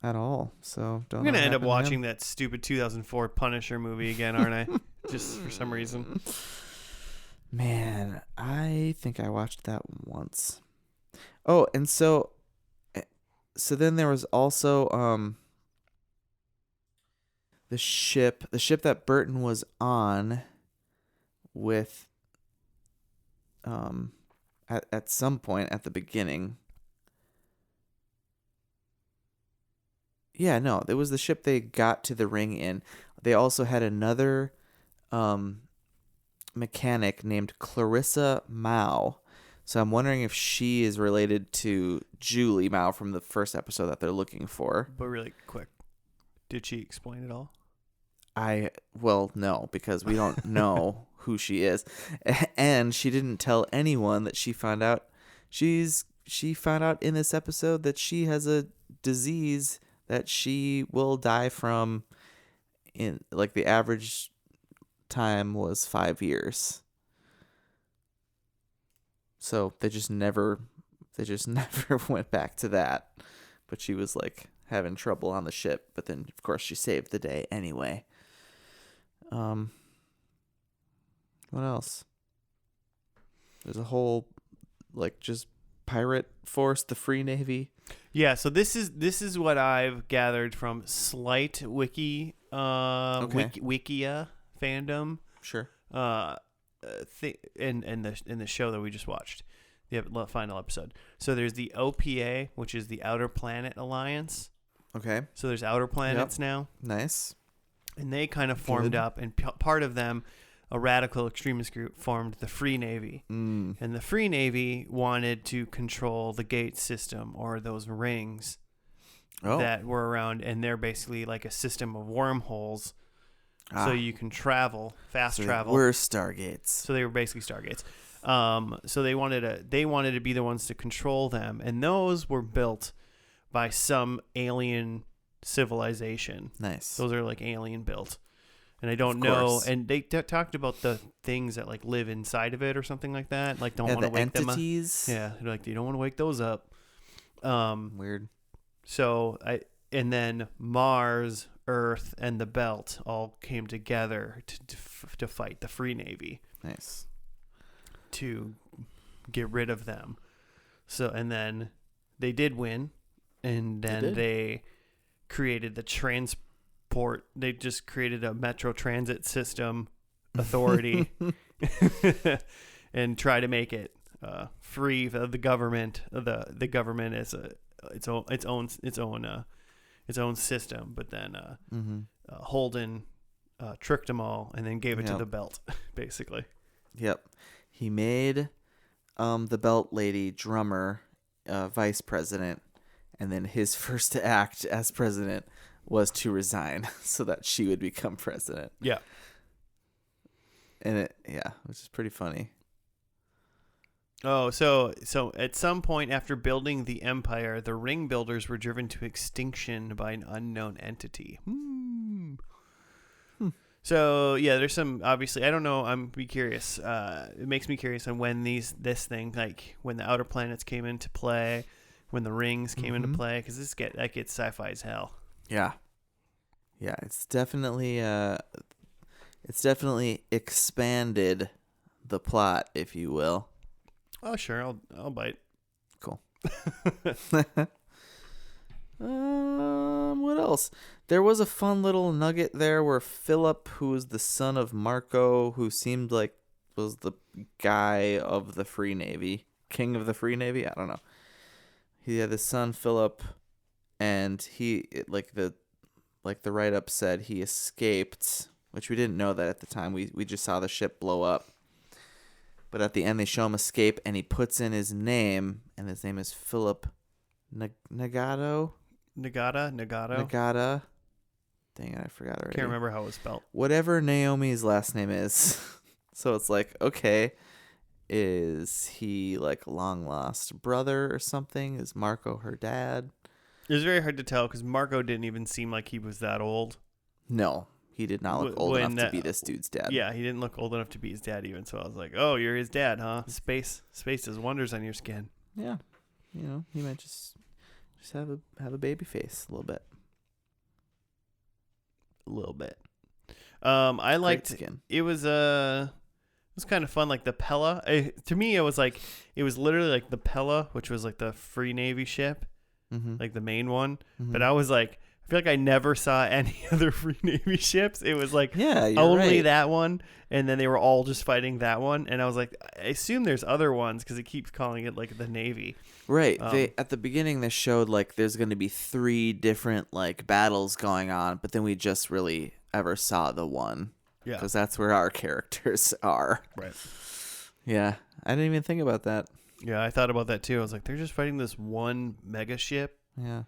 B: at all. So don't.
A: I'm gonna
B: know what
A: end up
B: happened to
A: watching
B: him.
A: that stupid 2004 Punisher movie again, aren't I? Just for some reason.
B: Man, I think I watched that once. Oh, and so then there was also the ship that Burton was on with at some point at the beginning. Yeah, no, it was the ship they got to the ring in. They also had another mechanic named Clarissa Mao. So I'm wondering if she is related to Julie Mao from the first episode that they're looking for.
A: But really quick, did she explain it all?
B: Well, no, because we don't know who she is. And she didn't tell anyone that she found out. She found out in this episode that she has a disease that she will die from in like the average time was 5 years. So they just never went back to that. But she was like having trouble on the ship, but then of course she saved the day anyway. What else? There's a whole like just pirate force, the Free Navy.
A: Yeah, so this is what I've gathered from slight wiki wikia fandom.
B: Sure.
A: In the show that we just watched, the final episode. So there's the OPA, which is the Outer Planet Alliance.
B: Okay.
A: So there's outer planets now.
B: Nice.
A: And they kind of formed up, and part of them, a radical extremist group, formed the Free Navy. And the Free Navy wanted to control the gate system, or those rings that were around, and they're basically like a system of wormholes, so you can travel, travel.
B: We're Stargates.
A: So they were basically Stargates. So they wanted to be the ones to control them, and those were built by some alien civilization.
B: Nice.
A: Those are like alien built. And I don't know. And they talked about the things that like live inside of it or something like that. Like don't want to wake
B: entities.
A: them up. Yeah. Like you don't want to wake those up.
B: Weird.
A: So and then Mars, Earth, and the Belt all came together to fight the Free Navy.
B: Nice.
A: To get rid of them. So, and then they did win. And then they created the transport. They just created a Metro Transit System Authority and try to make it free of the government. The government is its own system. But then Holden tricked them all and then gave it to the Belt, basically.
B: Yep. He made the Belt lady drummer vice president. And then his first act as president was to resign so that she would become president.
A: Yeah.
B: And which is pretty funny.
A: Oh, so at some point after building the empire, the ring builders were driven to extinction by an unknown entity. So yeah, there's some, obviously, I don't know. I'm be curious. It makes me curious on when this thing, like when the outer planets came into play, when the rings came into play, because that gets sci-fi as hell.
B: Yeah, it's definitely expanded the plot, if you will.
A: Oh sure, I'll bite.
B: Cool. What else? There was a fun little nugget there where Philip, who was the son of Marco, who seemed like was the guy of the Free Navy, king of the Free Navy. I don't know. He had his son Philip, and the write-up said he escaped, which we didn't know that at the time. We just saw the ship blow up. But at the end, they show him escape, and he puts in his name, and his name is Philip Nagato. Nagata. Dang it, I forgot already.
A: Can't remember how it was spelled.
B: Whatever Naomi's last name is. So it's like, okay. Is he like long lost brother or something? Is Marco her dad?
A: It was very hard to tell because Marco didn't even seem like he was that old.
B: No, he did not look old enough to be this dude's dad.
A: Yeah, he didn't look old enough to be his dad even. So I was like, oh, you're his dad, huh? Space does wonders on your skin.
B: Yeah, he might just have a baby face a little bit.
A: a little bit. I liked
B: skin.
A: it was kind of fun, like the Pella. To me, it was literally like the Pella, which was like the Free Navy ship, like the main one. But I was like, I feel like I never saw any other Free Navy ships. It was like only that one, and then they were all just fighting that one. And I was like, I assume there's other ones because it keeps calling it like the Navy.
B: Right. They at the beginning they showed like there's going to be 3 different like battles going on, but then we just really ever saw the one.
A: Yeah.
B: Because that's where our characters are.
A: Right.
B: Yeah. I didn't even think about that.
A: Yeah, I thought about that too. I was like, they're just fighting this one mega ship.
B: Yeah.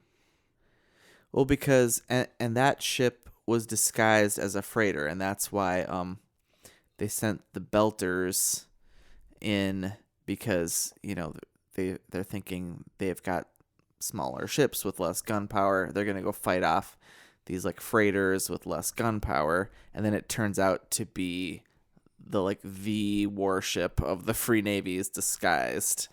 B: Well, because and that ship was disguised as a freighter, and that's why they sent the Belters in because, they're thinking they've got smaller ships with less gunpowder. They're going to go fight off these like freighters with less gunpowder, and then it turns out to be the warship of the Free Navy is disguised.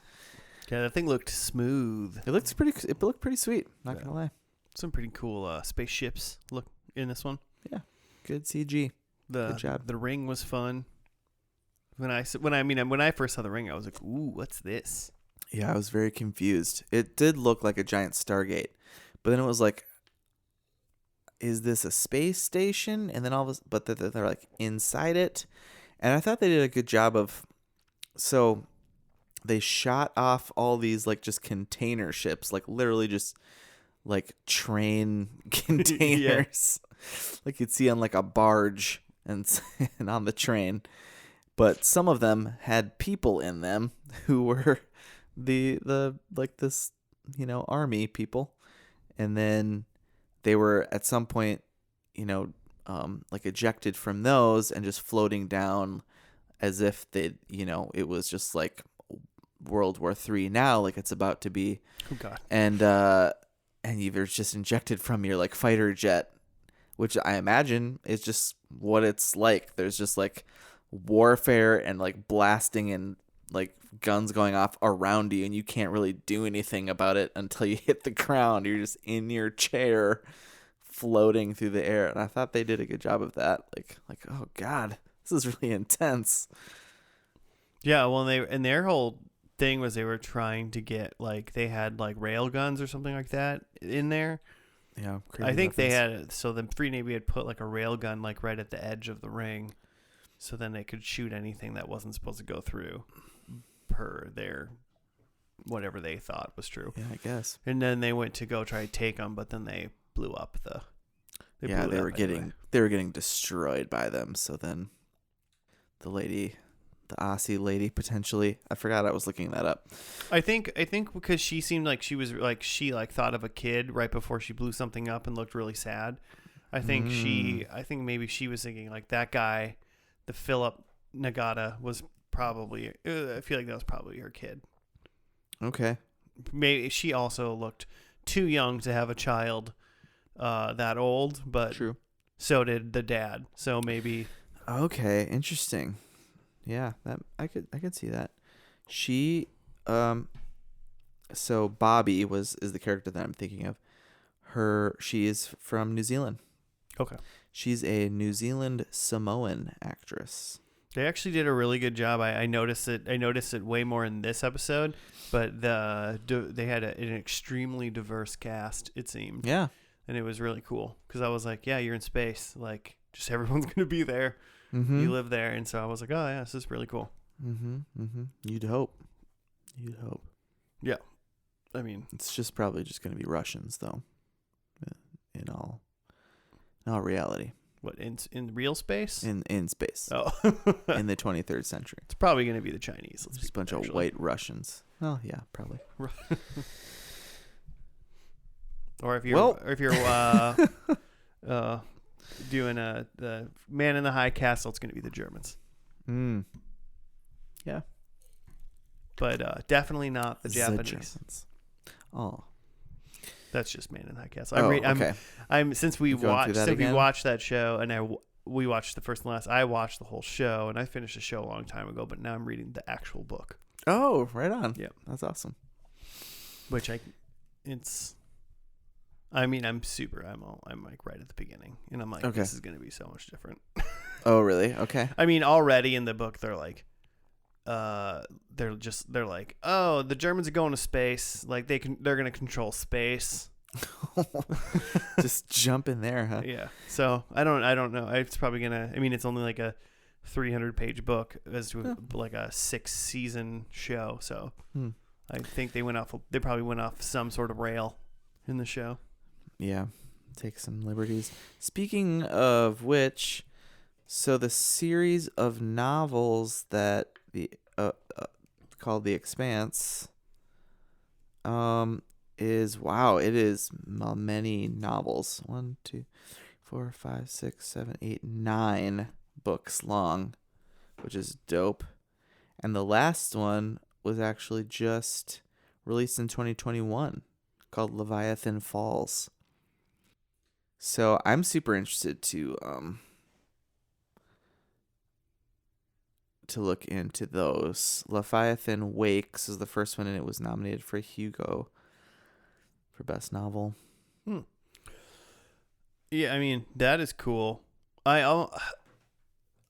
A: Yeah, that thing looked smooth.
B: It looked pretty sweet, not going to lie.
A: Some pretty cool spaceships look in this one.
B: Yeah, good CG. Good job.
A: The ring was fun. When I first saw the ring, I was like, "Ooh, what's this?"
B: Yeah, I was very confused. It did look like a giant Stargate, but then it was like, "Is this a space station?" And then but they're like inside it, and I thought they did a good job of. So, they shot off all these like just container ships, like literally just. Like train containers, like you'd see on like a barge and on the train, but some of them had people in them who were the like this army people, and then they were at some point like ejected from those and just floating down as if they it was just like World War III now, like it's about to be.
A: Oh God.
B: And you're just injected from your like fighter jet, which I imagine is just what it's like. There's just like warfare and like blasting and like guns going off around you, and you can't really do anything about it until you hit the ground. You're just in your chair floating through the air. And I thought they did a good job of that. Like oh God, this is really intense.
A: Yeah, well, their whole thing was they were trying to get like they had like rail guns or something like that in there.
B: Yeah,
A: I think they had so the Free Navy had put like a rail gun like right at the edge of the ring, so then they could shoot anything that wasn't supposed to go through per their whatever they thought was true.
B: Yeah, I guess.
A: And then they went to go try to take them, but then they blew up the.
B: They were getting destroyed by them. So then the Aussie lady potentially. I forgot I was looking that up.
A: I think because she seemed like she was like she thought of a kid right before she blew something up and looked really sad. I think maybe she was thinking like that guy, the Philip Nagata was probably. I feel like that was probably her kid.
B: Okay.
A: Maybe she also looked too young to have a child that old, but
B: true.
A: So did the dad. So maybe.
B: Okay, interesting. Yeah, that I could see that. She so Bobby is the character that I'm thinking of. She is from New Zealand.
A: Okay.
B: She's a New Zealand Samoan actress.
A: They actually did a really good job. I noticed it. I noticed it way more in this episode, but they had an extremely diverse cast. It seemed.
B: Yeah. And
A: it was really cool because I was like, yeah, you're in space. Like, just everyone's gonna be there.
B: Mm-hmm.
A: You live there, and so I was like, oh yeah, this is really cool.
B: Mm-hmm. Mm-hmm. You'd hope.
A: Yeah, I mean,
B: it's just probably just going to be Russians, though. In all reality.
A: What in real space?
B: In space.
A: Oh,
B: in the 23rd century.
A: It's probably going to be the Chinese.
B: Just a bunch of white Russians. Oh yeah, probably.
A: Or if you're doing the Man in the High Castle, it's going to be the Germans.
B: Yeah.
A: But definitely not the Japanese.
B: Germans. Oh.
A: That's just Man in the High Castle.
B: Okay.
A: Since we watched that show, and we watched the first and last. I watched the whole show, and I finished the show a long time ago. But now I'm reading the actual book.
B: Oh, right on.
A: Yeah,
B: that's awesome.
A: I mean, I'm like right at the beginning, and I'm like,
B: Okay.
A: this is gonna be so much different.
B: Oh, really? Okay.
A: I mean, already in the book, they're like, they're like, oh, the Germans are going to space. Like they're gonna control space.
B: Just jump in there, huh?
A: Yeah. So I don't know. It's probably gonna. I mean, it's only like a 300-page book as to like a 6-season show. So I think they probably went off some sort of rail in the show.
B: Yeah. Take some liberties. Speaking of which, so the series of novels that called The Expanse it is many novels. 1, 2, 4, 5, 6, 7, 8, 9 books long, which is dope. And the last one was actually just released in 2021 called Leviathan Falls. So I'm super interested to look into those. Leviathan Wakes is the first one, and it was nominated for Hugo for Best Novel.
A: Yeah, I mean, that is cool. I'm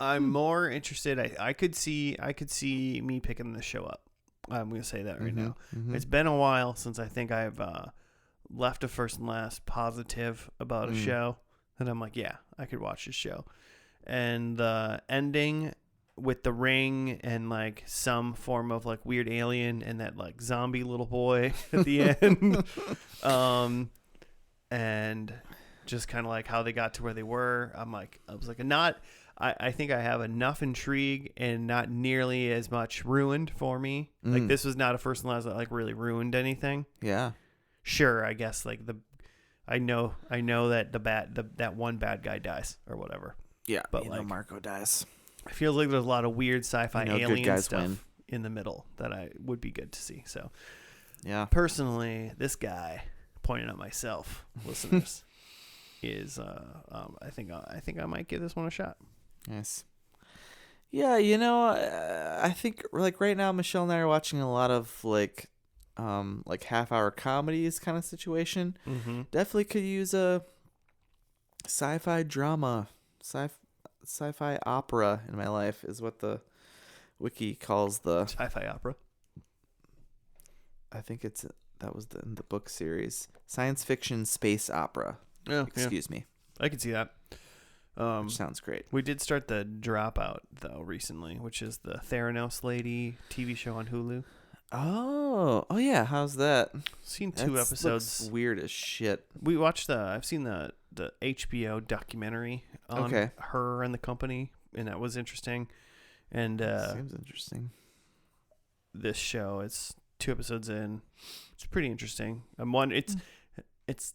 A: more interested. I could see me picking this show up. I'm going to say that right now.
B: Mm-hmm.
A: It's been a while since I think I've left a first and last positive about a show. And I'm like, yeah, I could watch this show. And the ending with the ring and like some form of like weird alien and that like zombie little boy at the end. And just kind of like how they got to where they were. I think I have enough intrigue and not nearly as much ruined for me. Like this was not a first and last that like really ruined anything.
B: Yeah.
A: Sure, I guess like I know that that one bad guy dies or whatever.
B: Yeah,
A: but like
B: Marco dies.
A: It feels like there's a lot of weird sci-fi alien stuff
B: win.
A: In the middle that I would be good to see. So,
B: yeah,
A: personally, this guy, pointing at myself, listeners, is I think I might give this one a shot.
B: Nice. Yeah, I think like right now, Michelle and I are watching a lot of like half-hour comedies kind of situation.
A: Mm-hmm.
B: Definitely could use a sci-fi drama, sci-fi opera in my life is what the wiki calls the
A: sci-fi opera.
B: I think that was in the book series, science fiction space opera.
A: Oh,
B: excuse me.
A: I could see that.
B: Which sounds great.
A: We did start the Dropout though recently, which is the Theranos lady TV show on Hulu.
B: Oh yeah. How's that?
A: Seen 2 episodes.
B: Looks weird as shit.
A: We watched I've seen the HBO documentary on her and the company, and that was interesting. And
B: seems interesting.
A: This show, it's 2 episodes in. It's pretty interesting. It's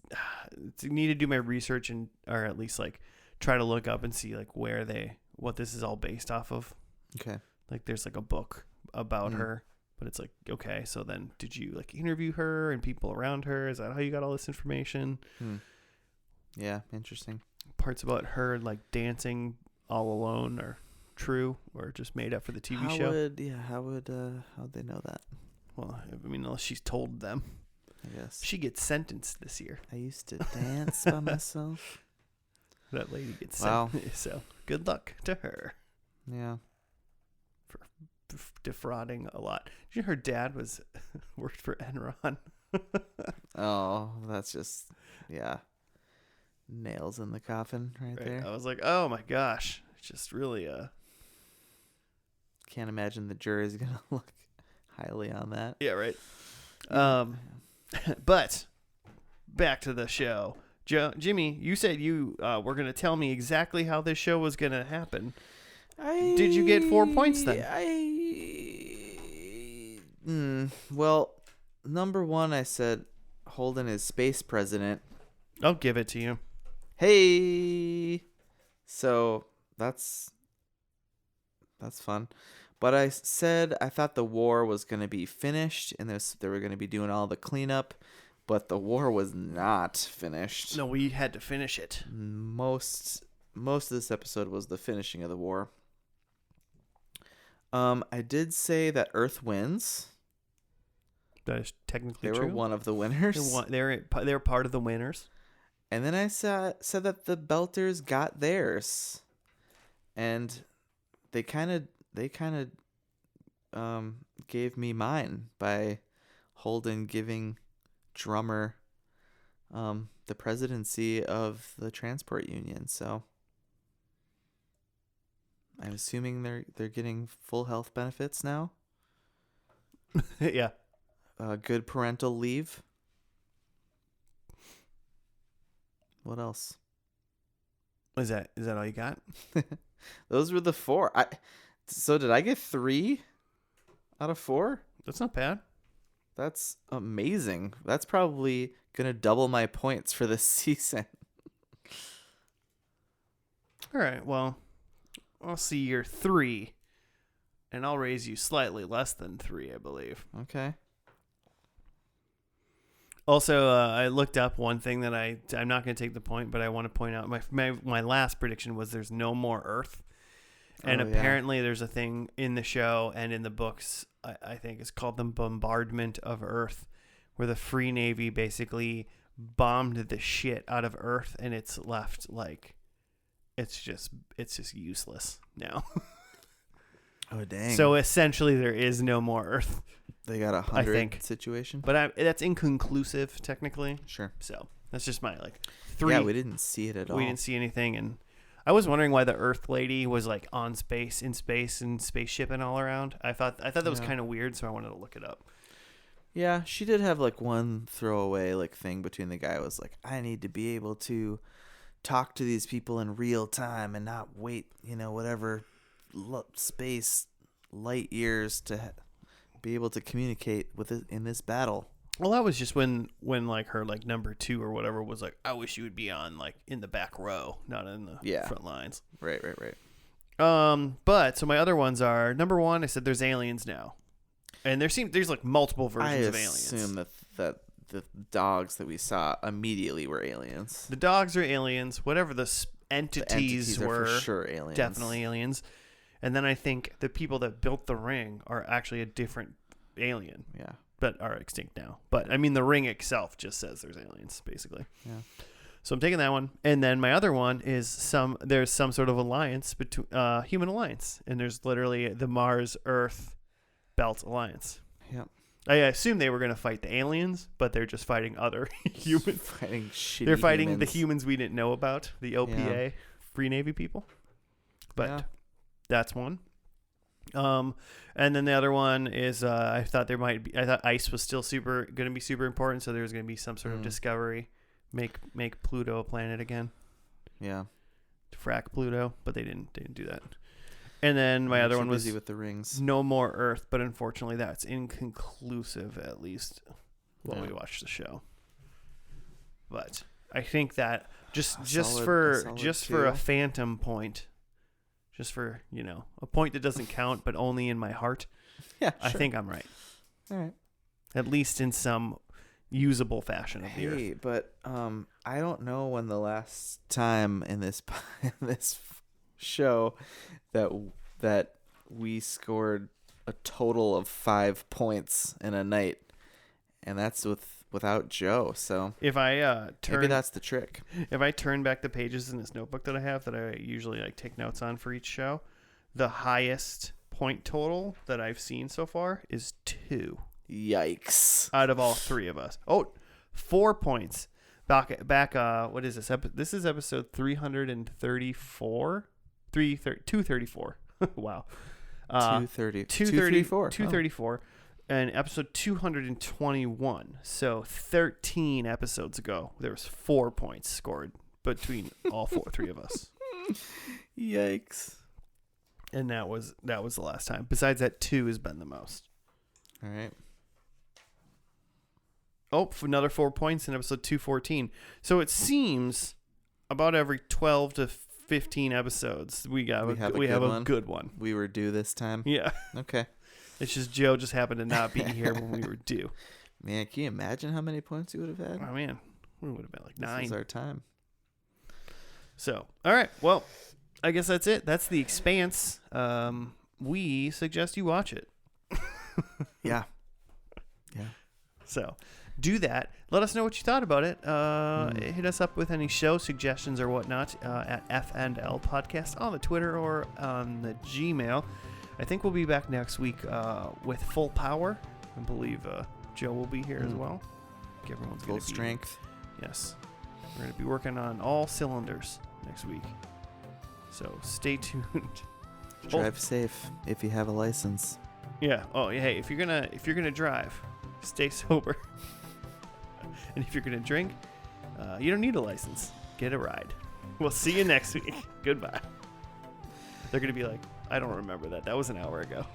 A: need to do my research or at least like try to look up and see like what this is all based off of.
B: Okay.
A: Like there's like a book about her, but it's like, okay, so then did you like interview her and people around her? Is that how you got all this information?
B: Yeah, interesting.
A: Parts about her like dancing all alone are true or just made up for the TV show?
B: How'd they know that?
A: Well, I mean, unless she's told them.
B: I guess.
A: She gets sentenced this year.
B: I used to dance by myself.
A: That lady gets sentenced. So good luck to her.
B: Yeah.
A: For defrauding a lot. Did you know her dad worked for Enron?
B: Oh, that's just, yeah. Nails in the coffin right there.
A: I was like, oh my gosh. It's just really
B: can't imagine the jury's going to look highly on that.
A: Yeah, right. But back to the show. Jimmy, you said you were going to tell me exactly how this show was going to happen. Did you get 4 points then?
B: Well, number 1, I said Holden is space president.
A: I'll give it to you.
B: Hey! So, that's fun. But I said I thought the war was going to be finished and they were going to be doing all the cleanup, but the war was not finished.
A: No, we had to finish it.
B: Most of this episode was the finishing of the war. I did say that Earth wins.
A: That is technically
B: true. They were one of the winners.
A: They're part of the winners.
B: And then I said that the Belters got theirs, and they kind of gave me mine by Holden giving Drummer the presidency of the transport union. So I'm assuming they're getting full health benefits now.
A: Yeah.
B: Good parental leave. What else?
A: Is that all you got?
B: Those were the 4. So did I get 3 out of 4?
A: That's not bad.
B: That's amazing. That's probably gonna double my points for this season.
A: All right. Well, I'll see your 3, and I'll raise you slightly less than 3, I believe.
B: Okay.
A: Also, I looked up one thing that I'm not going to take the point, but I want to point out my last prediction was there's no more Earth. And apparently there's a thing in the show and in the books, I think it's called the bombardment of Earth, where the Free Navy basically bombed the shit out of Earth, and it's left like it's just useless now.
B: Oh, dang.
A: So essentially there is no more Earth.
B: They got 100 situation.
A: But that's inconclusive technically.
B: Sure.
A: So that's just my 3.
B: Yeah, we didn't see it at all.
A: We didn't see anything, and I was wondering why the Earth lady was in space and spaceshipping all around. I thought that was kind of weird, so I wanted to look it up.
B: Yeah, she did have one throwaway thing between the guy was I need to be able to talk to these people in real time and not wait, whatever space light years to be able to communicate with it in this battle.
A: Well, that was just when her number 2 or whatever was I wish you would be on in the back row, not in the front lines.
B: Right.
A: But so my other ones are number 1. I said there's aliens now, and there's multiple versions of aliens.
B: I assume that the dogs that we saw immediately were aliens.
A: The dogs are aliens. Whatever the entities were,
B: are for sure aliens.
A: Definitely aliens. And then I think the people that built the ring are actually a different alien.
B: Yeah.
A: But are extinct now. But I mean, the ring itself just says there's aliens, basically.
B: Yeah.
A: So I'm taking that one. And then my other one is there's some sort of alliance between human alliance, and there's literally the Mars Earth Belt Alliance.
B: Yep.
A: I assume they were going to fight the aliens, but they're just fighting other humans.
B: Fighting shitty
A: They're fighting
B: humans.
A: the humans we didn't know about, the OPA, Free Navy people. But that's one. And then the other one is I thought ice was still going to be super important, so there was going to be some sort of discovery, make Pluto a planet again.
B: Yeah.
A: Frack Pluto, but they didn't do that. And then my other one was
B: busy with the rings.
A: No more Earth, but unfortunately that's inconclusive, at least while we watch the show. But I think that just for a phantom point, just for a point that doesn't count, but only in my heart.
B: Yeah,
A: I think I'm right.
B: All right.
A: At least in some usable fashion of the Earth.
B: Hey, but I don't know when the last time in this show that we scored a total of 5 points in a night, and that's without Joe. So
A: if I
B: maybe that's the trick.
A: If I turn back the pages in this notebook that I have that I usually take notes on for each show, the highest point total that I've seen so far is 2.
B: Yikes!
A: Out of all 3 of us. 4 points. Back. What is this? This is episode 334. 234. Wow.
B: 234.
A: 234. And episode 221. So 13 episodes ago, there was 4 points scored between all 3 of us.
B: Yikes!
A: And that was the last time. Besides that, 2 has been the most.
B: All right.
A: Another 4 points in episode 214. So it seems about every 12 to 15 episodes we have a good one.
B: We were due this time.
A: Yeah.
B: Okay.
A: It's just Joe just happened to not be here when we were due.
B: Man, can you imagine how many points we would have had?
A: Oh man, we would have been 9.
B: This is our time.
A: So, all right. Well, I guess that's it. That's The Expanse. We suggest you watch it.
B: Yeah.
A: So, do that. Let us know what you thought about it. Hit us up with any show suggestions or whatnot at FNL Podcast on the Twitter or on the Gmail. I think we'll be back next week with full power. I believe Joe will be here as well. Everyone's
B: Full strength.
A: Yes. We're going to be working on all cylinders next week. So stay tuned.
B: Drive safe if you have a license.
A: Yeah. Oh, hey, if you're gonna drive, stay sober. And if you're gonna drink, you don't need a license. Get a ride. We'll see you next week. Goodbye. They're gonna be like, I don't remember that. That was an hour ago.